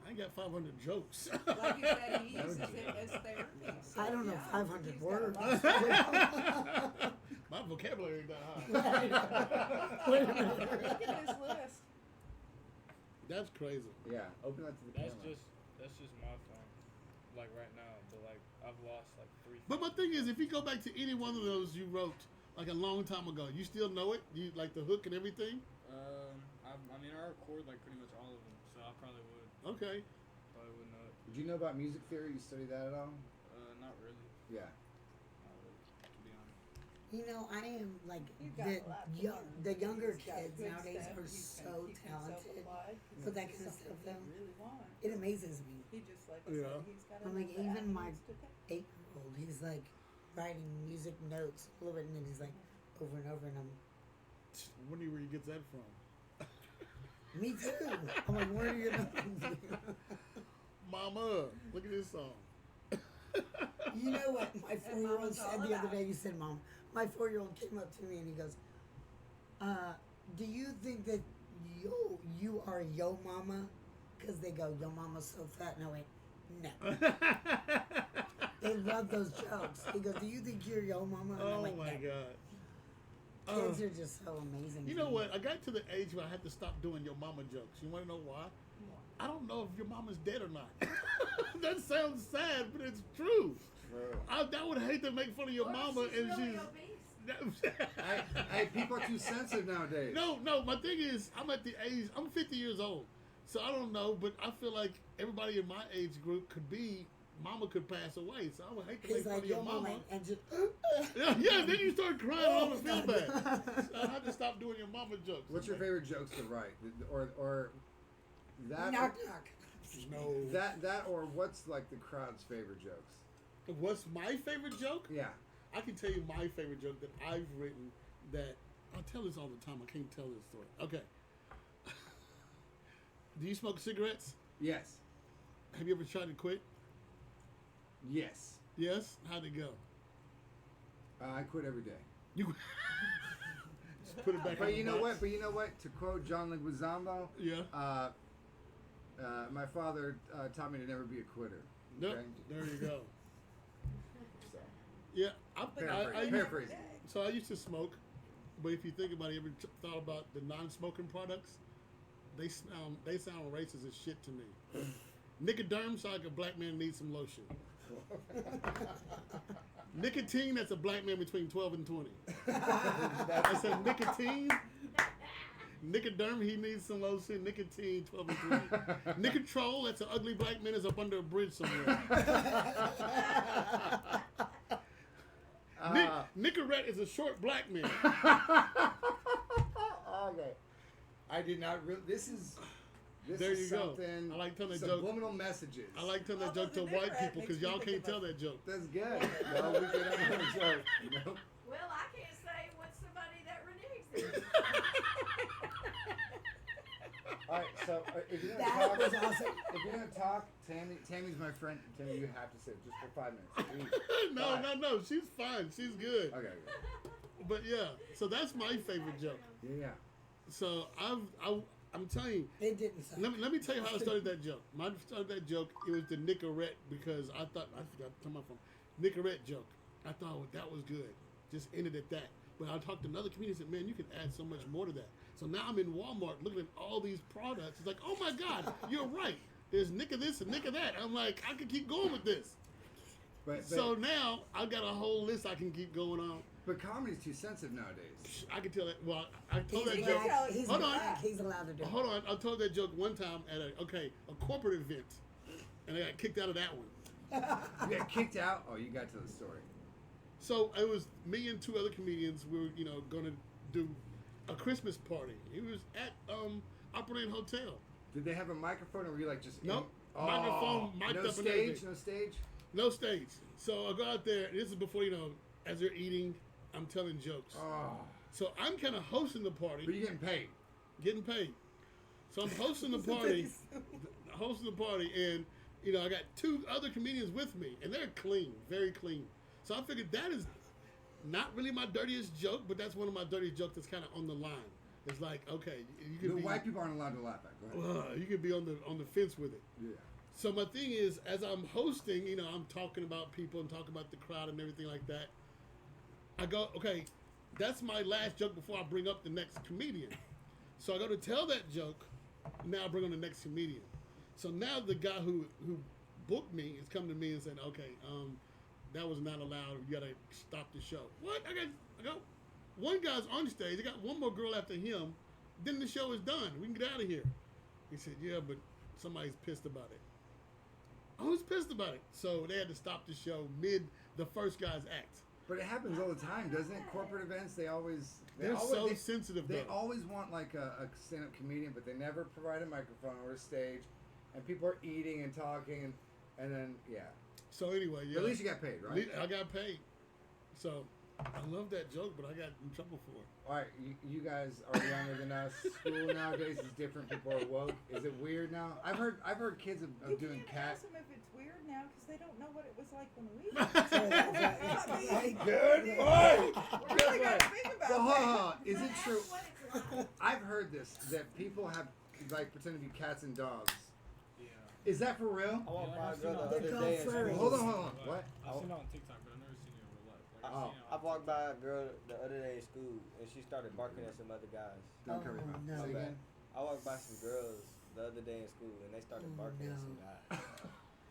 I ain't got 500 jokes. Like you said, he uses it as therapy. So, I don't know, yeah, 500 he's got a words. lot. My vocabulary ain't that high. Wait a minute. Look at his list. That's crazy. Yeah, open that to the camera. That's just my phone. Like right now, but like I've lost like 3. But my thing is, if you go back to any one of those you wrote like a long time ago, you still know it? You like the hook and everything? I mean, I record like pretty much all of them, so I probably would Okay. know it. Did you know about music theory? You study that at all? Not really. Yeah. Not really, to be honest. You know, I am like You've got a lot to learn. the younger He's got kids good nowadays stuff. are He's so gonna keep himself talented. alive 'cause for that it's kind of something stuff, he really wants. It amazes me. He just like I Yeah. said, he's got I'm like, enough even my avenues to take. 8-year-old, he's like writing music notes a little bit, and then he's like over and over, and I'm, Wonder where he gets that from. me too. I'm like, where are you going? Mama, look at this song. You know what my 4-year-old Mama's said all the other about. day? You said, Mom, my 4-year-old came up to me and he goes, do you think that you are yo mama? Because they go, yo mama's so fat. And I went, no. They love those jokes. He goes, do you think you're yo mama? And I'm Oh like, my no. God. Kids are just so amazing. You to know me. what? I got to the age where I had to stop doing your mama jokes. You want to know why? I don't know if your mama's dead or not. That sounds sad, but it's true. True. I would hate to make fun of your Or mama she's and really she's. obese. People are too sensitive nowadays. No. My thing is, I'm at the age. I'm 50 years old, so I don't know. But I feel like everybody in my age group could be. Mama could pass away, so I would hate to make He's fun like, of your yo mama. mama. And just, Yeah. Then you start crying. I don't feel bad. So I had to stop doing your mama jokes. What's your favorite jokes to write? Or that knock, knock. No. that or what's like the crowd's favorite jokes? What's my favorite joke? Yeah. I can tell you my favorite joke that I've written that I tell this all the time. I can't tell this story. Okay. Do you smoke cigarettes? Yes. Have you ever tried to quit? Yes. Yes? How'd it go? I quit every day. You just put it back on But the you know box. what? But you know what? To quote John Leguizamo, Yeah. my father taught me to never be a quitter. Yep. Okay? There you go. So, Yeah. paraphrasing. So I used to smoke, but if you think about it, ever thought about the non-smoking products? They sound racist as shit to me. Nicoderm sounds like a black man needs some lotion. Nicotine, that's a black man between 12 and 20. I said nicotine. Nicoderm, he needs some lotion. Nicotine, 12 and 20. Nicotrol, that's an ugly black man is up under a bridge somewhere. Nicorette is a short black man. Okay. I did not. This is There you go. something. I like telling that joke. subliminal messages. I like telling that Although joke to the white Nicorette people makes because me y'all think can't of tell that joke. That's good. No, we get on the joke. You know? Well, I can't say what's somebody that reneges. All right. So if you're gonna That talk, was awesome. if you're gonna talk, Tammy's my friend. Tammy, you have to sit just for 5 minutes. No. She's fine. She's good. Okay. But yeah, so that's my favorite joke. Yeah. So I'm telling you. It didn't suck. Let me tell you how I started that joke. I started that joke. It was the Nicorette because I forgot to turn my phone. Nicorette joke. I thought that was good. Just ended at that. But I talked to another comedian and said, man, you can add so much more to that. So now I'm in Walmart looking at all these products. It's like, oh my God, you're right. There's nick of this and nick of that. I'm like, I can keep going with this. But So now I've got a whole list I can keep going on. but comedy's too sensitive nowadays. I can tell that. Well, I told He's that joke. black. He's Hold on. black. He's allowed to do it. Hold on. I told that joke one time at a corporate event, and I got kicked out of that one. You got kicked out. Oh, you got to the story. So it was me and two other comedians. We were, going to do a Christmas party. It was at Operating Hotel. Did they have a microphone, or were you like just Nope. in? Microphone, mic'd no up and stage, everything. no stage. No stage. So I go out there. And this is before as they're eating, I'm telling jokes. Oh, So I'm kind of hosting the party, but you're getting paid. getting paid. So I'm hosting the party, and I got two other comedians with me, and they're clean, very clean. So I figured that is not really my dirtiest joke, but that's one of my dirtiest jokes that's kind of on the line. It's like, okay, you The can be, white people aren't allowed to laugh at. Go ahead. you can be on the fence with it. Yeah. So my thing is, as I'm hosting, I'm talking about people and talking about the crowd and everything like that. I go, okay, that's my last joke before I bring up the next comedian. So I go to tell that joke. Now I bring on the next comedian. So now the guy who booked me is coming to me and saying, okay, that was not allowed. You gotta stop the show. What? I go. One guy's on stage. I got one more girl after him. Then the show is done. We can get out of here. He said, yeah, but somebody's pissed about it. I was pissed about it. So they had to stop the show mid the first guy's act. But it happens all the time, doesn't it? Corporate events, they're so sensitive, They though. always want like a stand-up comedian, but they never provide a microphone or a stage, and people are eating and talking, and then yeah. So anyway, yeah. But at least you got paid, right? I got paid. So I love that joke, but I got in trouble for it. All right, you guys are younger than us. School nowadays is different. People are woke. Is it weird now? I've heard kids of You doing can't cat. ask them if it's weird now because they don't know what it was like when we were. Good point. We're really gonna think about Well, hold that. on. Is it true? What it's like. I've heard this that people have like pretend to be cats and dogs. Yeah. Is that for real? I walked Yeah, by a I've girl seen the it. other They're day. called and furries. Hold on. What? I've seen it on TikTok, but I've never seen it in real life. Like, Oh. I walked by a girl the other day in school, and she started barking at some other guys. Don't cover your Oh, mouth. no. Say again. I walked by some girls the other day in school, and they started Oh, barking at no. some guys.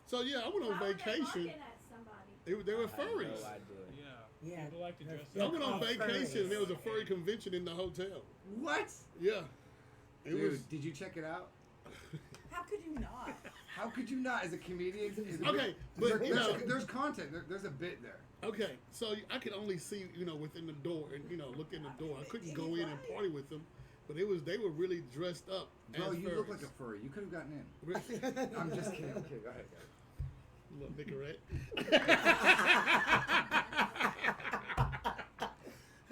So yeah, I went on Why were they vacation. barking at somebody? They were I had furries. no idea. Yeah. Yeah. People like to dress I up. went on Oh, vacation and there was a furries. furry convention in the hotel. What? Yeah. It Dude, was did you check it out? How could you not? How could you not, as a comedian? Okay, but, there's content. There's a bit there. okay. So I could only see, within the door and look in the door. I couldn't go in and party with them, but they were really dressed up. Bro, as you furries. look like a furry. You could have gotten in. I'm just kidding. Okay, go ahead, guys. Little Nicorette.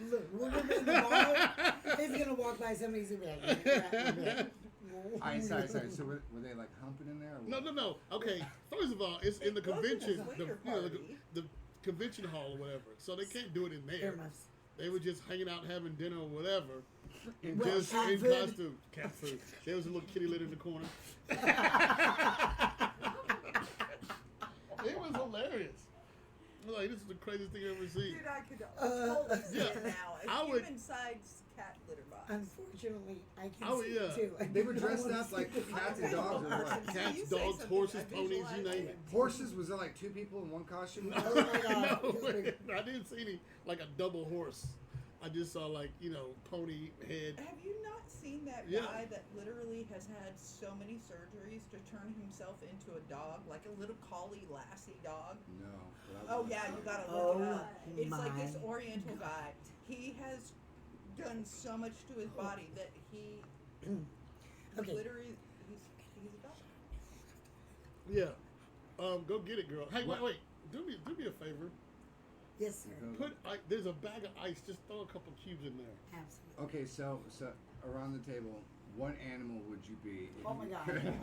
Look, we're gonna be in the bar. He's gonna walk by somebody. He's gonna be like, All right, sorry. So were they like humping in there? Or No. Okay. First of all, it's in the It wasn't a convention, swinger the party. convention hall or whatever. So they can't do it in there. earmuffs. They were just hanging out, having dinner or whatever. Well, Just cat in food. costume. Cat food. There was a little kitty litter in the corner. It was hilarious. I was like, this is the craziest thing I've ever seen. Dude, I could totally see Yeah. it now. I A would- human-sized cat litter box. Unfortunately, I can Oh, see yeah. it too. I They were do not dressed wanna up see like it. cats and dogs or what? Cats, You say dogs, something, horses, I ponies, you visualize name it. it. Horses? Was there like two people in one costume? Oh my God. No, I didn't see any, like a double horse. I just saw pony head. Have you not seen that Yeah. guy that literally has had so many surgeries to turn himself into a dog, like a little collie lassie dog? No. but I Oh was- yeah, you gotta Oh, look it up. It's like this my Oriental guy. He has done so much to his body that he Okay. literally he's a dog. Yeah. Go get it, girl. Hey, What? wait. Do me a favor. Yes, sir. Put there's a bag of ice. Just throw a couple cubes in there. Absolutely. Okay, so around the table, what animal would you be? if Oh my you God. could-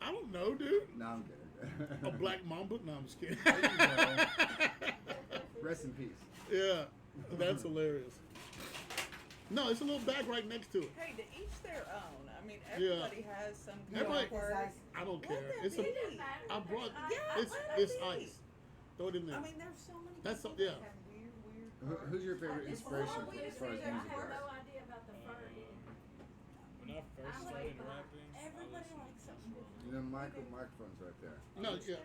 I don't know, dude. No, I'm kidding. A black mamba? No, I'm just kidding. There you go. Rest in peace. Yeah, that's hilarious. No, it's a little bag right next to it. Hey, to each their own. I mean, Yeah. everybody has some kind Everybody- of quirk. I don't care. Let It's that a. be. I brought. Yeah, It's let it it's be. ice. Throw it in there. I mean, there's so many That's people so- yeah. that have weird Who's your favorite This inspiration before we as far as decided, music I had goes? no idea about the fur getting. When I first I'm started like, rapping, Everybody likes something different. You know, microphone's right there. No, yeah.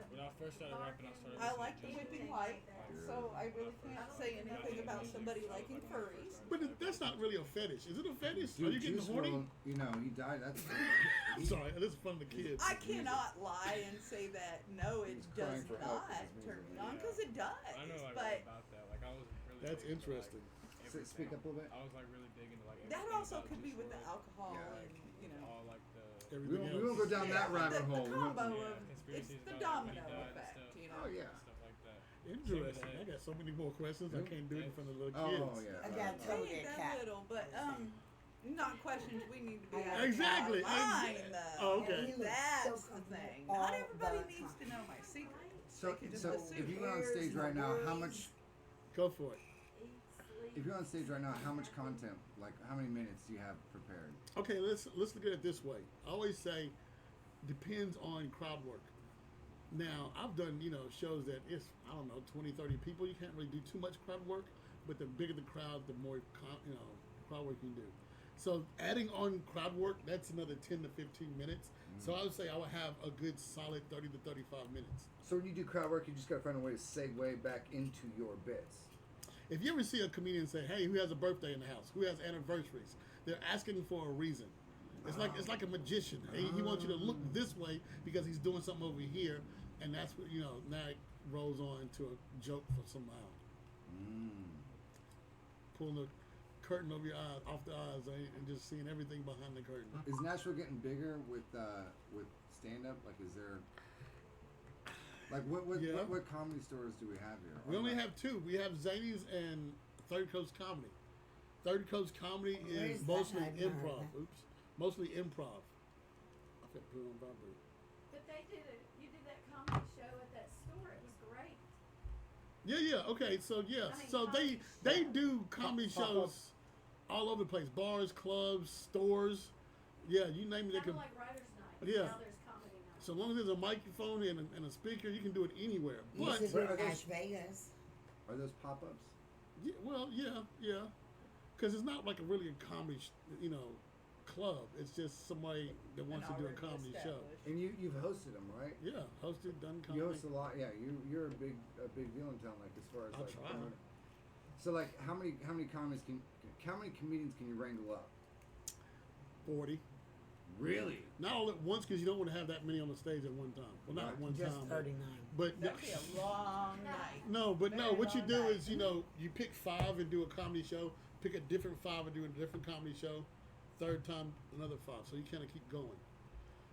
when I first started rapping, I started I listening like to the Justin whipping Bieber. white, so I really can't say anything about somebody liking furries. But that's not really a fetish. Is it a fetish? Are Dude, you getting Juice horny? WRLD, you know, he died. That's I'm sorry. This is fun to kids. I cannot lie and say that no, it He's does crying for help not with his turn music. me on because it does. I know like all But about that. Like I was really. That's big into, interesting. Like, Speak up a little bit. I was like really big into like. that everything also about could be Juice with the WRLD. alcohol Yeah. and All like the. Everything We won't else. go down that rabbit hole. The We won't- combo Yeah, of it's conspiracies the about when he domino died and effect, stuff. you know. Oh yeah. Stuff like that. Interesting. I got so many more questions. I can't do it in front of little Oh kids. yeah. I got They totally ain't a that cat. little, but not questions we need to be Exactly. online though. Oh, okay. And he looks That's so the comfortable thing. all Not everybody the needs to time. know my secrets. So, They can just so assume. if you went on There's stage no right now, how worries. much? Go for it. Eat, sleep. If you're on stage right now, how much content? Like, how many minutes do you have prepared? Okay, let's look at it this way. I always say depends on crowd work. Now, I've done, shows that it's, I don't know, 20, 30 people. You can't really do too much crowd work, but the bigger the crowd, the more, crowd work you can do. So adding on crowd work, that's another 10 to 15 minutes. So I would say I would have a good solid 30 to 35 minutes. So when you do crowd work, you just gotta find a way to segue back into your bits. If you ever see a comedian say, "Hey, who has a birthday in the house? Who has anniversaries?" They're asking for a reason. It's like a magician. He wants you to look this way because he's doing something over here, and that's what now it rolls on into a joke for somehow. Pulling the curtain over your eyes, off the eyes, and just seeing everything behind the curtain. Is Nashville getting bigger with stand up? Like, is there like Yeah. what comedy stores do we have here? We only have two. We have Zany's and Third Coast Comedy. Third Coast Comedy Where is is that? mostly I've never heard improv. that. Oops, mostly improv. I think put it on vibrate. But you did that comedy show at that store. It was great. Yeah. Okay, so yeah, I mean, so comedy they show. do comedy Pop-up. shows all over the place, bars, clubs, stores. Yeah, you name it, they Kind can. of like Writers' Night. Yeah. Now there's comedy night. So long as there's a microphone and a speaker, you can do it anywhere. You But should Where do are those- Las Vegas. Are those pop ups? yeah, because it's not like a really a comedy, club. It's just somebody that wants to do a Already comedy show. established. And you've hosted them, right? Yeah, hosted, done You comedy. host a lot. Yeah, you're a big deal in town. Like as far as I'll like. try. So like, how many comedians can you wrangle up? 40. Really? Not all at once because you don't want to have that many on the stage at one time. Well, not Right. at one Just time. 39. But That'd be a long night. no, but no. Very What you long do night. is, you pick 5 and do a comedy show. Pick a different 5 and do a different comedy show. Third time, another 5. So you kind of keep going.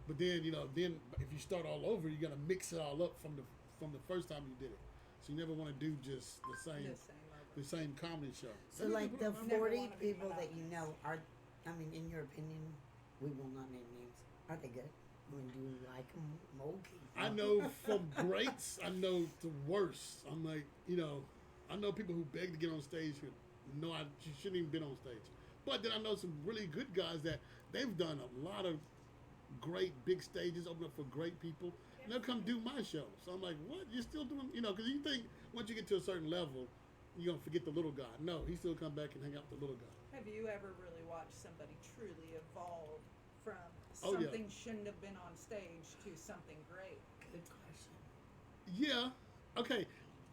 But then, then if you start all over, you got to mix it all up from the first time you did it. So you never want to do just the same The same level. comedy show. So, like the Never 40 wanna be people that you monotonous. know are, in your opinion, we will not name names. Are they good? I mean, do you like them? Okay. I know from greats, I know the worst. I'm like, I know people who beg to get on stage who know you shouldn't even been on stage. But then I know some really good guys that they've done a lot of great big stages, open up for great people, and they'll come do my show. So I'm like, what? You're still doing, because you think once you get to a certain level, you're going to forget the little guy. No, he still come back and hang out with the little guy. Have you ever really watched somebody truly evolve from Oh, yeah. something shouldn't have been on stage to something great? Good question. Yeah. Okay.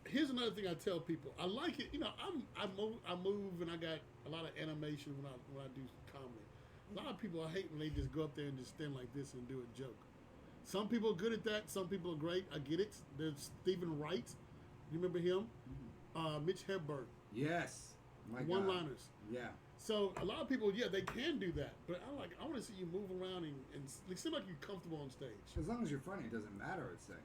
Here's another thing I tell people. I like it. I move, and I got a lot of animation when I do comedy. A lot of people I hate when they just go up there and just stand like this and do a joke. Some people are good at that. Some people are great. I get it. There's Stephen Wright. You remember him? Mitch Hedberg. Yes. My God. One-liners. Yeah. So a lot of people, they can do that. But I want to see you move around and it seem like you're comfortable on stage. As long as you're funny, it doesn't matter. I'd say.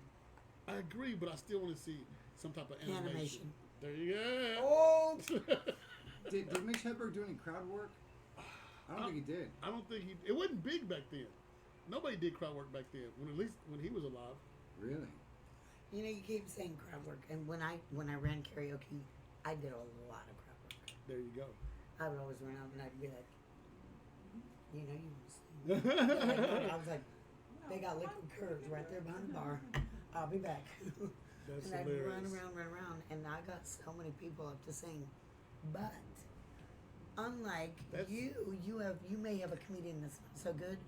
I agree, but I still want to see some type of animation. Animation. There you go. Oh! Did Mitch Hedberg do any crowd work? I don't think he did. I don't think it wasn't big back then. Nobody did crowd work back then. At least when he was alive. Really? You keep saying crowd work, and when I ran karaoke, I did a lot of crowd work. There you go. I would always run out and I'd be like, you know, you want to sing. I was like, they got liquid courage right there behind the bar. I'll be back. That's And I'd hilarious. run around, and I got so many people up to sing. But unlike That's- you may have a comedian that's not so good.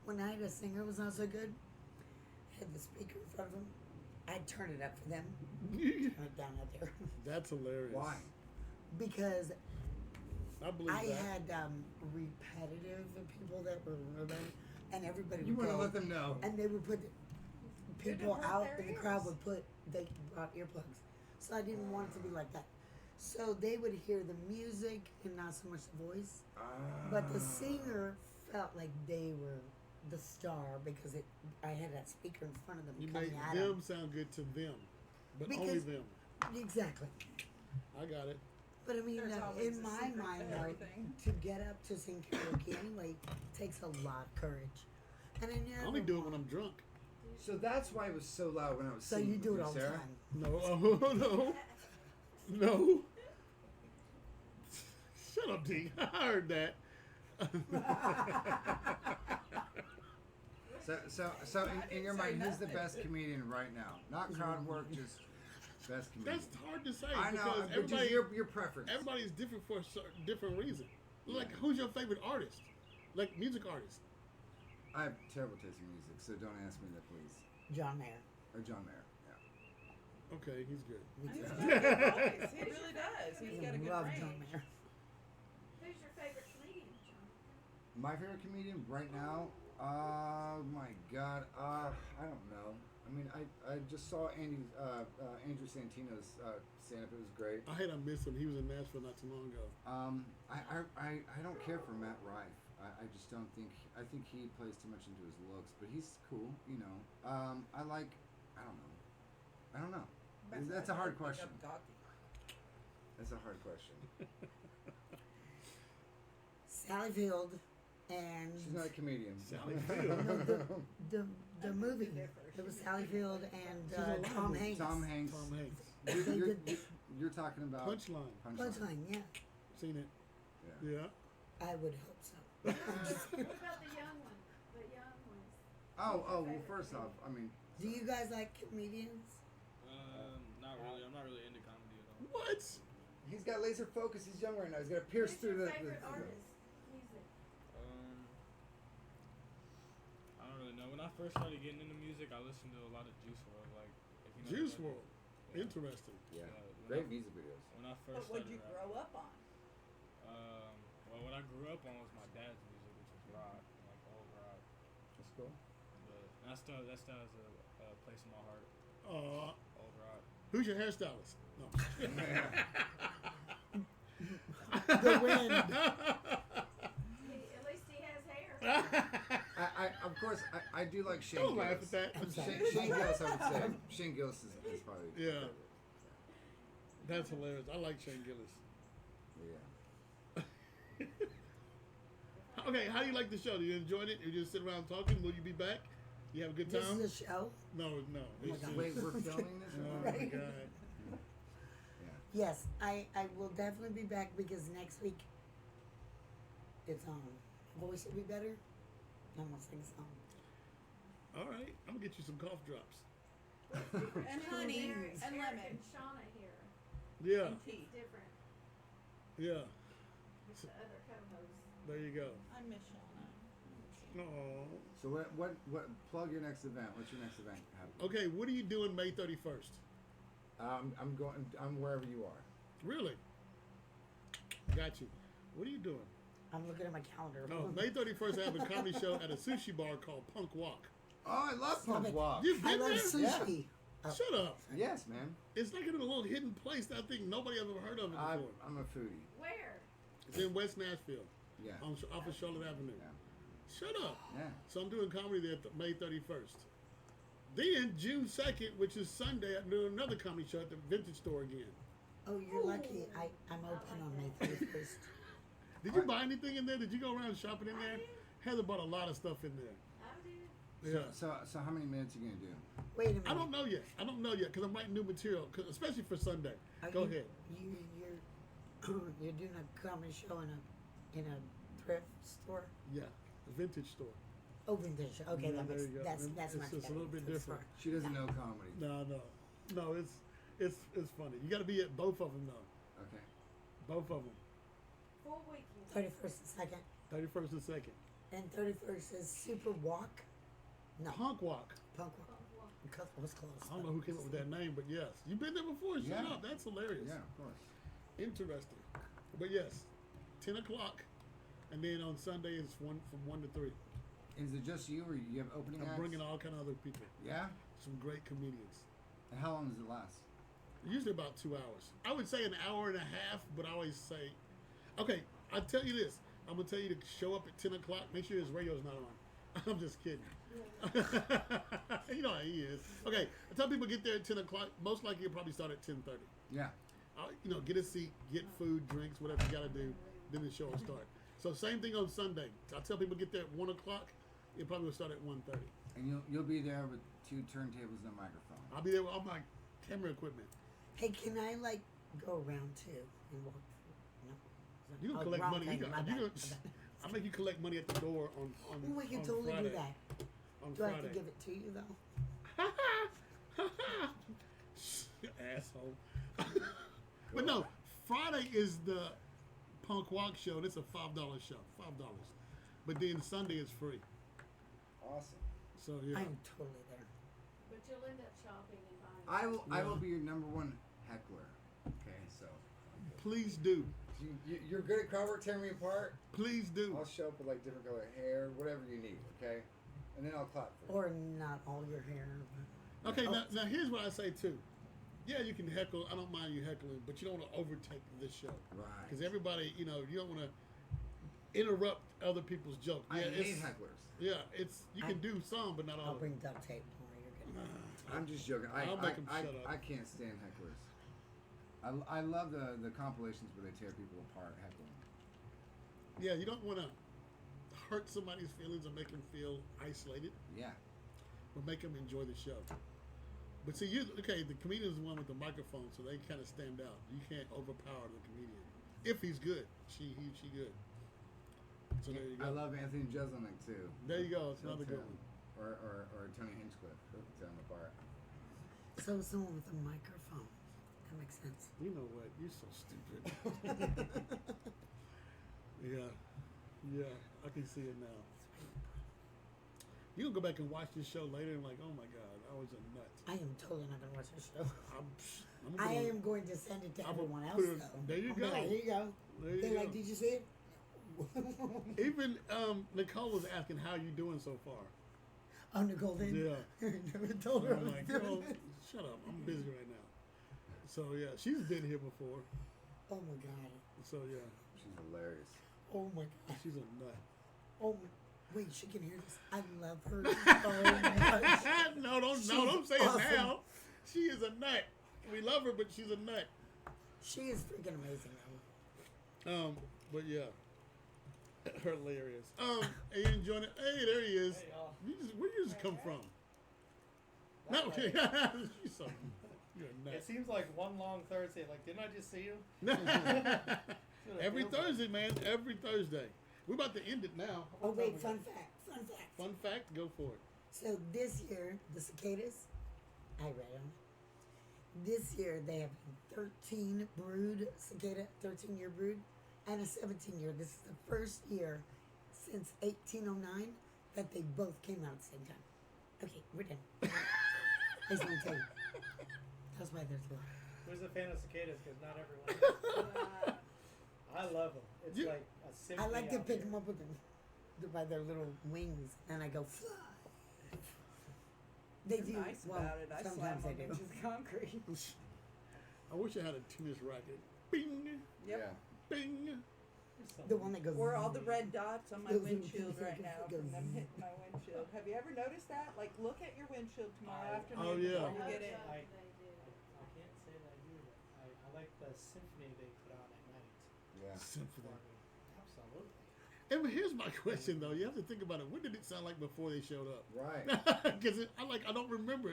When I had a singer who was not so good, had the speaker in front of him, I'd turn it up for them, turn it down out there. That's hilarious. Why? Because I believe I that. had repetitive people that were rude, and everybody You would want to go, let them know. and they would put Good to people hurt out their in the ears. crowd they brought earplugs, so I didn't want it to be like that. So they would hear the music and not so much the voice, but the singer felt like they were the star because I had that speaker in front of them You coming make at them sound good to them, but only Because- them. Exactly. I got it. But I mean, There's always in a my secret mind, to though, everything. to get up to sing karaoke anyway takes a lot of courage. And I never I only do it when I'm drunk. So that's why it was so loud when I was So singing you do with it you, all the Sarah. time. No, no, no. Shut up, D. I heard that. So in your say mind, who's the nothing. best comedian right now? Not crowd work, just best comedian. That's hard to say I know, because but just everybody, your preference. everybody's different for a different reason. Like, who's your favorite artist? Like, music artist? I have terrible taste in music, so don't ask me that, please. John Mayer. Or John Mayer. Yeah. Okay, he's good. He's got a good voice. He really does. He's got a good Love range. John Mayer. Who's your favorite comedian, John? My favorite comedian right now, oh my God, I don't know. I mean, I just saw Andrew Santino's stand-up. It was great. I hate I missed him. He was in Nashville not too long ago. I don't care for Matt Rife. I just don't think. I think he plays too much into his looks, but he's cool, you know. I don't know. That's a hard question. That's a hard question. Sally Field and She's not a comedian. Sally Field. the movie. It was Sally Field and She's in a lot of Tom movies. Hanks. Tom Hanks. Tom Hanks. You're talking about Punchline. Punchline, yeah. Seen it. Yeah. Yeah. I would hope so. What about the young one? The young ones. Oh, well, first off, I mean, Do you guys like comedians? Not really. I'm not really into comedy at all. What? he's got laser focus. He's young right now. He's got to pierce Who's through your the. favorite artist? Music. I don't really know. When I first started getting into music, I listened to a lot of Juice WRLD. Like, if you know Juice that record. WRLD. Interesting. Yeah. when Great I- music videos. When I But first what'd started you rapping, grow up on? well, what I grew up on was my dad's music, which was rock, like old rock. That's cool. But that still has a place in my heart. Old rock. Who's your hairstylist? No. The wind. At least he has hair. Of course, I do like Shane Don't Gillis. laugh at that. I'm sorry. Shane Gillis, I would say. Shane Gillis is probably. my Yeah. favorite. That's hilarious. I like Shane Gillis. Yeah. Okay, how do you like the show? Do you enjoy it? You just sit around talking? Will you be back? You have a good This time? is a show. No. my It's God. just- Wait, we're filming this? Oh Right my now? god. Yeah. Yes, I will definitely be back because next week it's on. Voice will be better. I'm gonna sing a song. All right, I'm gonna get you some cough drops. And honey Eric and Eric lemon and Shauna here. Yeah, and tea. Different yeah. with the other co-hosts. There you go. I miss Shauna. Oh. So what? Plug your next event. What's your next event happening? Okay, what are you doing May 31st? I'm going. I'm wherever you are. Really? Got you. What are you doing? I'm looking at my calendar. No, May 31st I have a comedy show at a sushi bar called Punk Walk. Oh, I love Stop Punk it. Walk. You've I been love there? sushi. Shut up. Yes, man. It's like in a little hidden place that I think nobody ever heard of it before. I'm a foodie. Where? It's in West Nashville, Yeah. off of Charlotte Avenue. Yeah. Shut up. Yeah. So I'm doing comedy there May 31st. Then June 2nd, which is Sunday, I'm doing another comedy show at the Vintage Store again. Oh, you're lucky. I'm open on May 31st. Did you buy anything in there? Did you go around shopping in there? Heather bought a lot of stuff in there. I did. Yeah. So how many minutes are you gonna do? Wait a minute. I don't know yet. Because I'm writing new material, especially for Sunday. Are Go you- ahead. You're doing a comedy show in a thrift store. Yeah, a vintage store. Oh, vintage. Okay, Yeah, that there makes you go. that's And much it's just a better. little bit Thrift different. store. She doesn't know comedy. No, it's funny. You got to be at both of them though. Okay. Both of them. Full weekend. 31st and 2nd. 31st and 2nd. And 31st is Super Walk. No, Punk Walk. Punk Walk. Because it was close. I don't know who came up with that name, but yes, you've been there before. Shut Yeah. up. That's hilarious. Yeah, of course. Interesting. But yes, 10 o'clock, and then on Sunday it's from 1 to 3. Is it just you, or you have opening I'm acts? bringing all kind of other people. Yeah. Some great comedians. And how long does it last? Usually about 2 hours. I would say an hour and a half, but I always say, okay, I'll tell you this. I'm going to tell you to show up at 10 o'clock. Make sure his radio's not on. I'm just kidding. You know how he is. Okay, I tell people get there at 10 o'clock. Most likely you'll probably start at 10:30. Yeah. Get a seat, get food, drinks, whatever you got to do. Then the show will start. So same thing on Sunday. I tell people get there at 1 o'clock. It probably will start at 1:30. And you'll be there with 2 turntables and a microphone. I'll be there with all my camera equipment. Hey, can I go around too and walk? No. You can Oh, collect wrong money. thing, my bad. I'll make you collect money at the door on We can on totally Friday. do that. On Do I Friday. have to give it to you though? Asshole. But no, Friday is the Punk Walk show, and it's a $5 show. $5. But then Sunday is free. Awesome. So yeah. I'm totally there. But you'll end up shopping and buying. I will be your number one heckler. Okay, so Please do. you're good at crowd work. Tearing me apart. Please do. I'll show up with like different color hair, whatever you need. Okay, and then I'll clap for you. Or not all your hair. Okay, Oh. now here's what I say too. Yeah, you can heckle. I don't mind you heckling, but you don't want to overtake this show. Right. Because everybody, you don't want to interrupt other people's jokes. I Yeah, hate hecklers. Yeah, you can do some, but not all. I'll of bring them. duct tape. Don't worry, you're good. I'm just joking. I'll make 'em shut up. I can't stand hecklers. I love the compilations where they tear people apart heckling. Yeah, you don't want to hurt somebody's feelings or make them feel isolated, Yeah. but make them enjoy the show. But see, the comedian's the one with the microphone, so they kind of stand out. You can't overpower the comedian if he's good. She good. So there you go. I love Anthony Jeselnik too. There you go. It's He'll another tear good 'em. one. Or Tony Hinchcliffe. He'll tear them apart. So someone with a microphone. That makes sense. You know what? You're so stupid. Yeah, I can see it now. You can go back and watch this show later and like, oh my God, I was a nut. I am totally not gonna watch this show. I'm I gonna- am going to send it to I'm gonna everyone else put it- though. there you I'm go. Like, here you go. There you They're go. like, did you see it? Even Nicole was asking how you doing so far. Oh, Nicole did. Yeah. Never told her. I'm I was like, doing girl, it. shut up. I'm busy right now. So yeah, she's been here before. Oh my god. So yeah, She's hilarious. Oh my god. she's a nut. Oh my. Wait, she can hear this. I love her so much. No, don't say awesome. it now. She is a nut. We love her, but she's a nut. She is freaking amazing though. But yeah, hilarious. Are you enjoying it? Hey, there he is. Hey, y'all. Where you just come from? No, That way. you're so, you're a nut. It seems like one long Thursday. Like, didn't I just see you? Every Thursday, man. Every Thursday. We're about to end it now. Oh wait, fun fact. Fun fact. Fun fact, go for it. So this year, the cicadas, I read them. This year they have 13 brood cicada, 13-year brood, and a 17-year. This is the first year since 1809 that they both came out at the same time. Okay, we're done. I just want to tell you. That's why there's a lot. Who's a fan of cicadas? Because not everyone. I love them. It's You- like a symphony. I like to out pick there. them up with them by their little wings, and I go fly. They They're do. nice well, about it. I slam sometimes they them do. into the concrete. I wish I had a tennis racket. Bing, Yep. Yeah. bing. There's something. The one that goes. Or all the red dots on my Those little windshield things right that now go from them zzz. hitting my windshield. Have you ever noticed that? Like, look at your windshield tomorrow I- afternoon Oh, yeah. before you get in. I can't say that I do, but I like the symphony they put on at night. Yeah. Symphony. Absolutely. And here's my question though. You have to think about it. What did it sound like before they showed up? Right. Because I don't remember.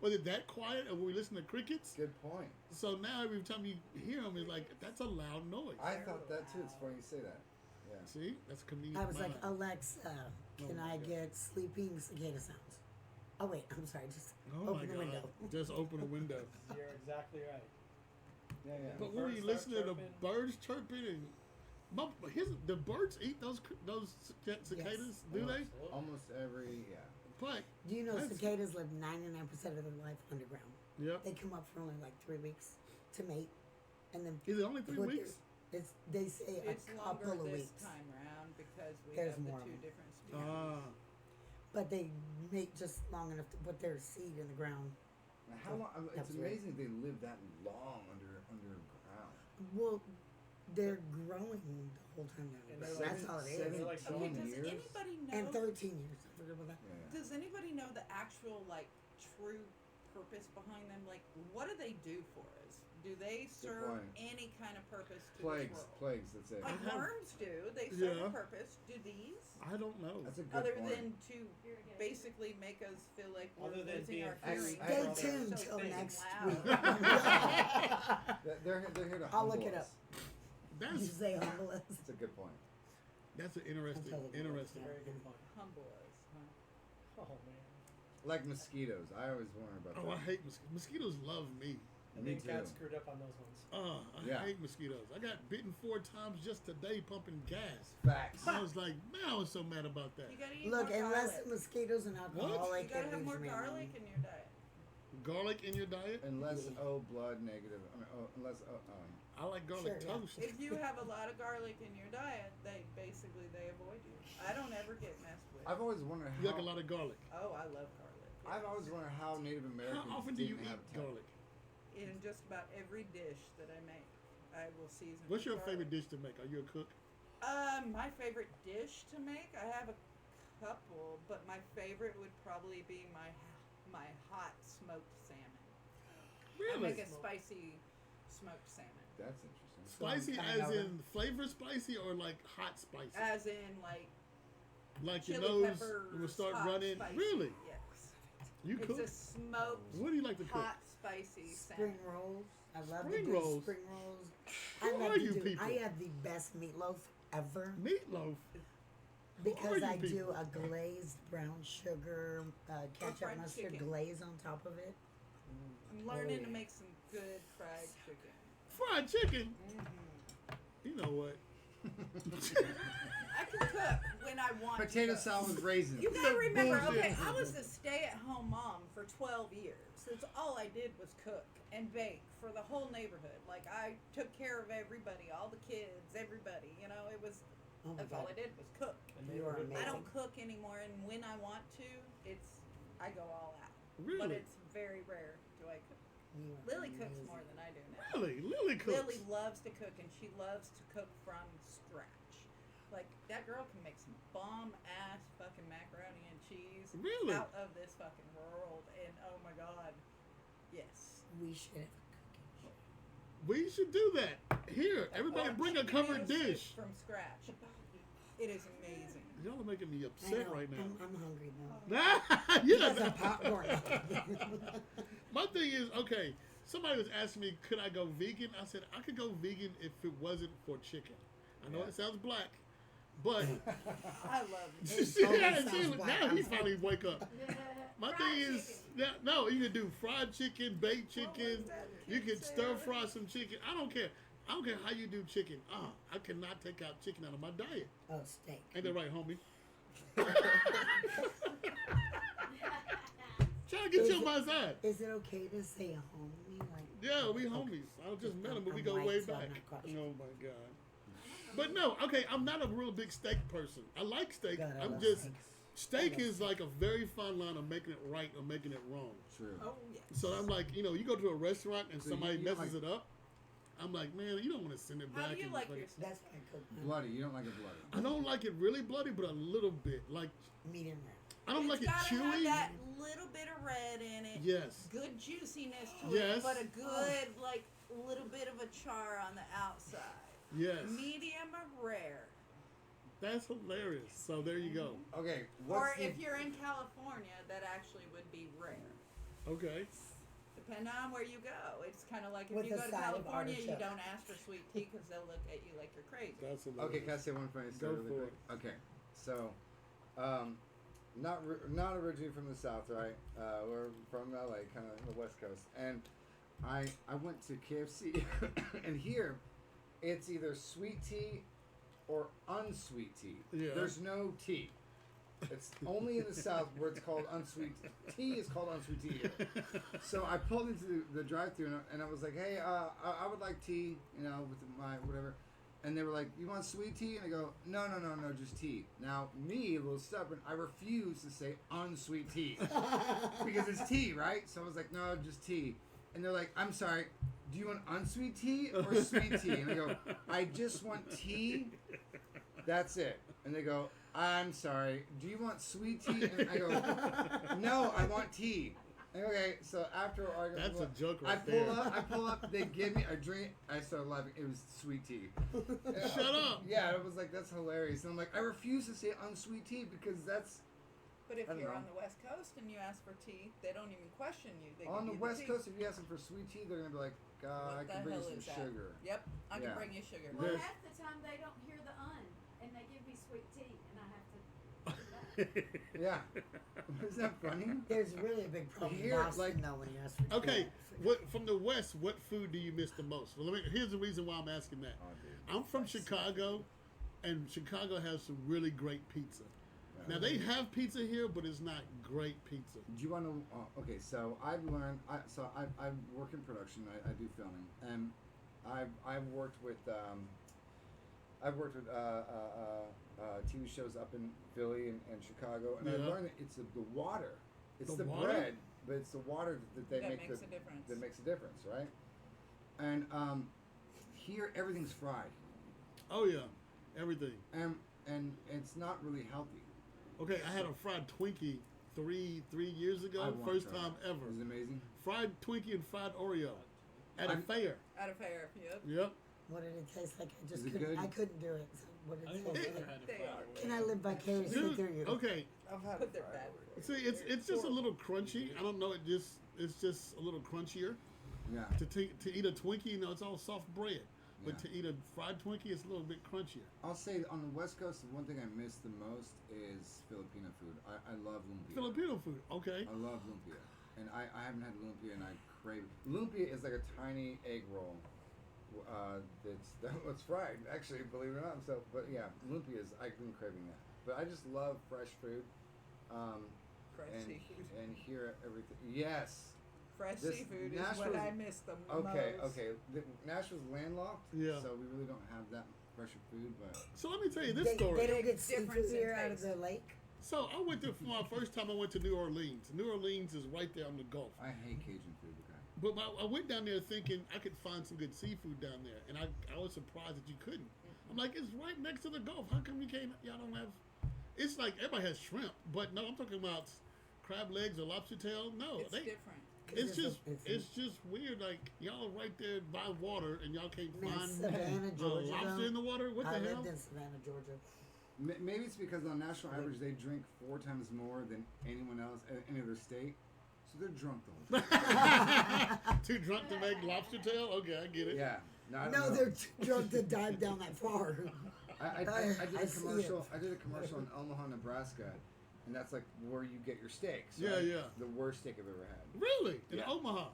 Was it that quiet, or were we listening to crickets? Good point. So now every time you hear them, it's like that's a loud noise. I thought that too. It's funny you say that. Yeah. See, that's convenient. I was like, mind. Alexa, can I get sleeping cicada sounds? Oh wait, I'm sorry. Just Oh open my the God. window. Just open a window. You're exactly right. Yeah, yeah. But when Birds you start listen to the chirping. birds chirping and the birds eat those cicadas, do they? Almost every, yeah. But Do you know that's- cicadas live 99% of their life underground? Yep. They come up for only like 3 weeks to mate, and then Is it only 3 put their- weeks? It's they say It's a couple longer of this weeks, time around because we There's have the more two of 'em. different species. Ah, but they mate just long enough to put their seed in the ground. Now, how long? It's That's right. amazing they live that long underground. Well, they're growing the whole time And down. they're That's like- all it seven- is. They're like Seven Okay, does years? anybody know? And 13 years. I forgot about that. Yeah. Does anybody know the actual like true purpose behind them? Like, what do they do for us? Do they serve point. any kind of purpose to Plagues, the world? plagues. That's it. Like I have- worms do. They serve Yeah. a purpose. Do these? I don't know. That's a good Other point. than to basically make us feel like we're Other than losing being our Stay hearing. tuned because we're till so big and next loud. week. They're here to I'll humble look it us. up. You That's say humble us. That's a good point. that's an interesting. Interesting. Very good point. Humble us, huh? Oh man. Like mosquitoes. I always wonder about Oh, I that. hate mosquitoes. Mosquitoes love me. And Me then Cat too. screwed up on those ones. I Yeah. hate mosquitoes. I got bitten 4 times just today pumping gas. Facts. I was like, man, I was so mad about that. You gotta eat Look, more unless garlic. the mosquitoes and alcoholic, You gotta it have more leaves me garlic alone. in your diet. Garlic in your diet? Unless O blood negative. I mean, unless I like garlic Sure, yeah. toast. If you have a lot of garlic in your diet, they avoid you. I don't ever get messed with. I've always wondered You how. like a lot of garlic. Oh, I love garlic. I've always wondered how Native Americans How often do you didn't eat have garlic? In just about every dish that I make, I will season. What's with your favorite garlic. dish to make? Are you a cook? My favorite dish to make, I have a couple, but my favorite would probably be my hot smoked salmon. I Really? make a spicy smoked salmon. That's interesting. Spicy Kind as of. in flavor spicy or like hot spicy? As in like Like your chili nose peppers, will start hot, running. spicy. Really? Yes. You It's cook? a smoked, What do you like to cook? hot, spicy Spring salmon. rolls. I love Spring to do rolls? spring rolls. Who I love are to you do, people? I have the best meatloaf ever Meatloaf. because you I do people? a glazed brown sugar, ketchup fried mustard chicken. glaze on top of it. I'm learning yeah. to make some good fried chicken. Fried chicken. Mm-hmm. You know what? I can cook when I want Potato to. salad with raisins. You gotta remember, bullshit. okay, I was a stay-at-home mom for 12 years. That's all I did was cook and bake for the whole neighborhood. Like I took care of everybody, all the kids, everybody. You know, it was Oh my that's all god. I did was cook. And You are were- I amazing. don't cook anymore, and when I want to, I go all out. Really? But it's very rare do I cook. You are Lily cooks amazing. more than I do now. Really? Lily cooks. Lily loves to cook, and she loves to cook from scratch. Like that girl can make some bomb ass fucking macaroni and cheese Really? out of this fucking world, and oh my god, yes. We should have a cooking show. We should do that. Here, everybody Or bring a chicken covered noodle soup dish. from scratch. It is amazing. Y'all are making me I upset know, right now. I'm hungry now. Yeah. Because of popcorn. My thing is, okay, somebody was asking me, could I go vegan? I said, I could go vegan if it wasn't for chicken. I know Yeah. it sounds black, but I love it. It yeah, always see, sounds black. now he I'm finally wake up. My thing is, no, you can do fried chicken, baked chicken. that? You can Say stir it. fry some chicken. I don't care. I don't care how you do chicken. I cannot take out chicken out of my diet. Oh, steak. Ain't that right, homie? Trying to get you on my side. Is it okay to say homie? Like, Yeah, we okay. homies. I just met him, but we I'm go white, way so I'm back. not cautious. Oh my god. But no, okay, I'm not a real big steak person. I like steak. God, I I'm love just steak. steak is like a very fine line of making it right or making it wrong. True. Oh yes. So I'm like, you go to a restaurant and So somebody you don't messes like- it up. I'm like, man, you don't want to send it How back. do you and like fucking- your steak? That's why I cook mine. Bloody. You don't like it bloody. I don't like it really bloody, but a little bit. Like Medium rare. I don't like it It's gotta have chewy. that little bit of red in it. Yes. Good juiciness to Yes. it, but a good like little bit of a char on the outside. Yes. Medium or rare. That's hilarious. So there you go. Okay. Or What's if you're in California, that actually would be rare. Okay. Depending on where you go. It's kind of like if With you a go to side of California, you artichoke. don't ask for sweet tea because they'll look at you like you're crazy. That's hilarious. Okay, can I say one funny story Go really for quick? Okay, so, not originally from the South, right? We're from LA, kind of the West Coast, and I went to KFC, and here, it's either sweet tea or unsweet tea. Yeah. There's no tea. It's only in the South where it's called unsweet tea. Is called unsweet tea here. So I pulled into the drive-thru and I was like, "Hey, I would like tea, with my whatever." And they were like, "You want sweet tea?" And I go, "No, just tea." Now, me, a little stubborn, I refuse to say unsweet tea because it's tea, right? So I was like, "No, just tea." And they're like, "I'm sorry, do you want unsweet tea or sweet tea?" And I go, "I just want tea. That's it." And they go, "I'm sorry, do you want sweet tea?" And I go, "No, I want tea." And okay, so after arguing, That's a joke I right pull there. up, they give me a drink. I started laughing. It was sweet tea. Shut up. Yeah, it was like, that's hilarious. And I'm like, I refuse to say unsweet tea because that's But if I don't you're know. on the West Coast and you ask for tea, they don't even question you. They on give the you West tea. Coast. If you ask them for sweet tea, they're gonna be like, What I the can bring you hell some is that? sugar. Yep, I can Yeah. bring you sugar. Well, There's- half the time they don't hear the and they give me sweet tea, and I have to. Yeah, isn't that funny? There's really a big problem Here, in Boston, like- though, when you ask for Okay, tea. what from the West? What food do you miss the most? Well, here's the reason why I'm asking that. Oh, dude. I'm from Chicago, and Chicago has some really great pizza. Now they have pizza here, but it's not great pizza. Do you want to? Okay, so I've learned. I work in production. I do filming, and I've worked with TV shows up in Philly and Chicago, and I Yeah. learned that it's the water. It's The the, water? bread, but it's the water that they That make makes a difference. that makes a difference, right? And here everything's fried, Oh yeah, everything. and it's not really healthy. Okay, I had a fried Twinkie three years I ago. want First to try time that. ever. Is it amazing? Fried Twinkie and fried Oreo at a I'm- fair. At a fair, yep. Yep. What did it taste like? I just Is it couldn't. good? I couldn't do it. So what did I it think I've taste never like? had a They fried are. Oreo. Can I live vicariously Dude, through you? okay. I've had Put a their fried bad Oreo. See, it's just a little crunchy. I don't know. It's just a little crunchier. Yeah. To eat a Twinkie, it's all soft bread. But Yeah. to eat a fried Twinkie, it's a little bit crunchier. I'll say on the West Coast, the one thing I miss the most is Filipino food. I love lumpia. Filipino food, okay. I love lumpia, and I haven't had lumpia, and I crave it. Lumpia is like a tiny egg roll. That's fried, actually, believe it or not. So, but yeah, lumpia is. I've been craving that. But I just love fresh food. Fresh and seafood. and here everything. Yes. Fresh This seafood is Nashville's- what I miss the Okay. most. Okay. Nashville's landlocked. Yeah. So we really don't have that fresher food, but. So let me tell you this They story. don't get Difference seafood in here out of taste. the lake. So I went to for my first time. I went to New Orleans. New Orleans is right there on the Gulf. I hate Cajun food. Okay. But I went down there thinking I could find some good seafood down there, and I was surprised that you couldn't. I'm like, it's right next to the Gulf. How come y'all don't have? It's like everybody has shrimp, but no, I'm talking about crab legs or lobster tail. No, It's different. It's just it's just weird. Like y'all are right there by water, and y'all can't Man, find Savannah, Georgia. lobster though. in the water. What I the hell? lived in Savannah, Georgia. Maybe it's because on national average they drink 4 times more than anyone else in any other state, so they're drunk the whole time. Too drunk to make lobster tail? Okay, I get it. Yeah. No, I don't No, know. they're too drunk to dive down that far. I did I a see commercial. I did a commercial in Omaha, Nebraska, and that's like where you get your steaks. Yeah, right? yeah. The worst steak I've ever had. Really? In Yeah. Omaha?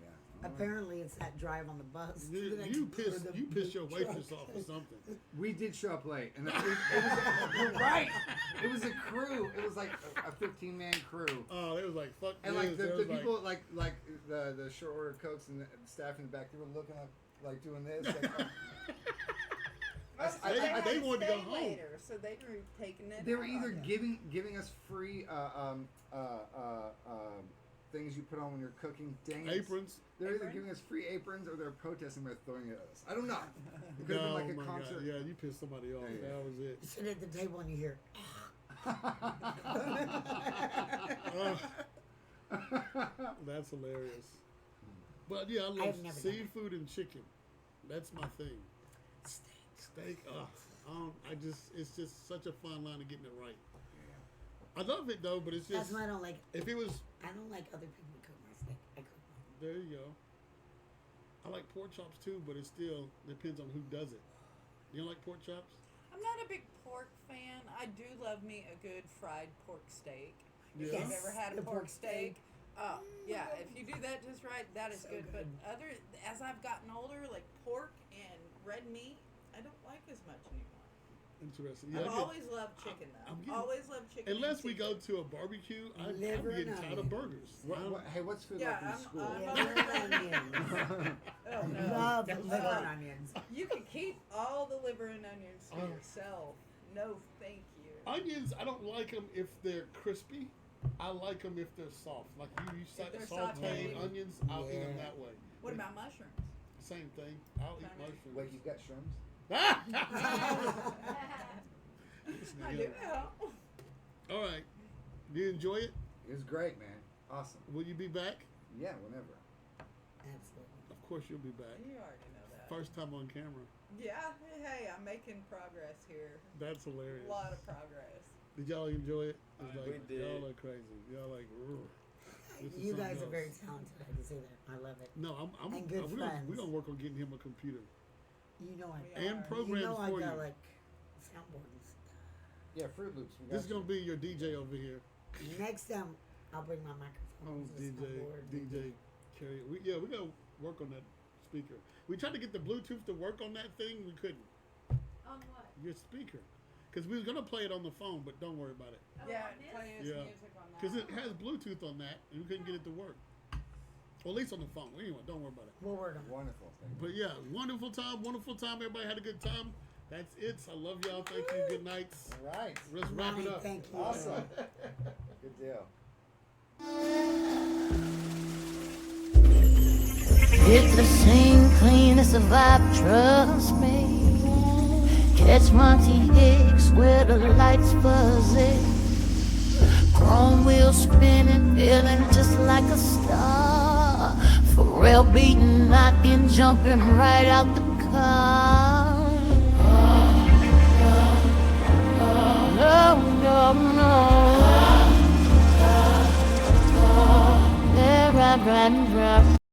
Yeah. Apparently, it's that drive on the bus. to the You, next- you or pissed the you pissed your truck. waitress off or something. We did show up late, and you're right. It was a crew. It was like a 15-man crew. Oh, it was like fuck And this. like the There was people like the short order cooks and the staff in the back, they were looking like doing this. Like, Most I- of them I- had they wanted to go stay home. later, so they were taking it. they were out either on you. giving us free things you put on when you're cooking. Dang it. aprons. They're either Apron? giving us free aprons or they're protesting by throwing it at us. I don't know. It could No, have been like my a concert. God. Yeah, you pissed somebody off. Yeah, yeah. That was it. You sit at the table and you hear. That's hilarious. But yeah, I love I've never done it. seafood and chicken. That's my thing. Steak. Ugh. It's just such a fine line of getting it right. I love it though, but it's just. That's why I don't like. If it was. I don't like other people to cook my steak. I cook mine. There you go. I like pork chops too, but it still depends on who does it. You don't like pork chops? I'm not a big pork fan. I do love me a good fried pork steak. If Yeah. you've ever had a The pork pork steak, oh yeah, if you do that just right, that is So good. good. But as I've gotten older, like pork and red meat, I don't like as much anymore. Interesting. I've I get- always loved chicken though. I'm getting- always loved chicken. Unless and we go seafood. to a barbecue, I'm Liver getting and tired of onion. burgers. Hey, what's food Yeah, like in I'm- school? I'm- Liver and onions. Oh no. Love liver and onions. You can keep all the liver and onions to Oh. yourself. No, thank you. Onions, I don't like them if they're crispy. I like them if they're soft. Like you they're sauteed sauteed. onions, I'll eat them Yeah. that way. What about mushrooms? Same thing. I'll eat Funny. mushrooms. Wait, you've got shrooms? This I nigga. do now. All right. Do you enjoy it? It was great, man. Awesome. Will you be back? Yeah, whenever. Absolutely. Of course you'll be back. You already know that. First time on camera. Yeah, hey, I'm making progress here. That's hilarious. A lot of progress. Did y'all enjoy it? It's We like, did. Y'all are crazy. Y'all like, "Ugh." This is You something guys are very else. talented. I can say that. I love it. No, I'm And good we're friends. gonna work on getting him a computer You know I. We and are. programs You know I for got you. like soundboard and stuff. Yeah, Fruit Loops. We got This is you. gonna be your DJ over here. Next time I'll bring my Oh, microphone. DJ, carry. We're gonna work on that speaker. We tried to get the Bluetooth to work on that thing. We couldn't. On what? Your speaker, because we was gonna play it on the phone, but don't worry about it, Oh, Yeah, on this? play his Yeah. music on that. because it has Bluetooth on that, and we couldn't get it to work. Well, at least on the phone. Anyway, don't worry about it. We'll work on it. Wonderful. Thank you. But yeah, wonderful time. Everybody had a good time. That's it. I love y'all. Thank you. Good night. All right. Let's wrap it Mommy, up. Thank you. Awesome. Good deal. It's the same clean as a vibe, trust me. Catch Monty Hicks where the lights fuzzy. Chrome wheels spinning, feeling just like a star. For real beating, knocking, jumping right out the car. No, no, no. Yeah, right.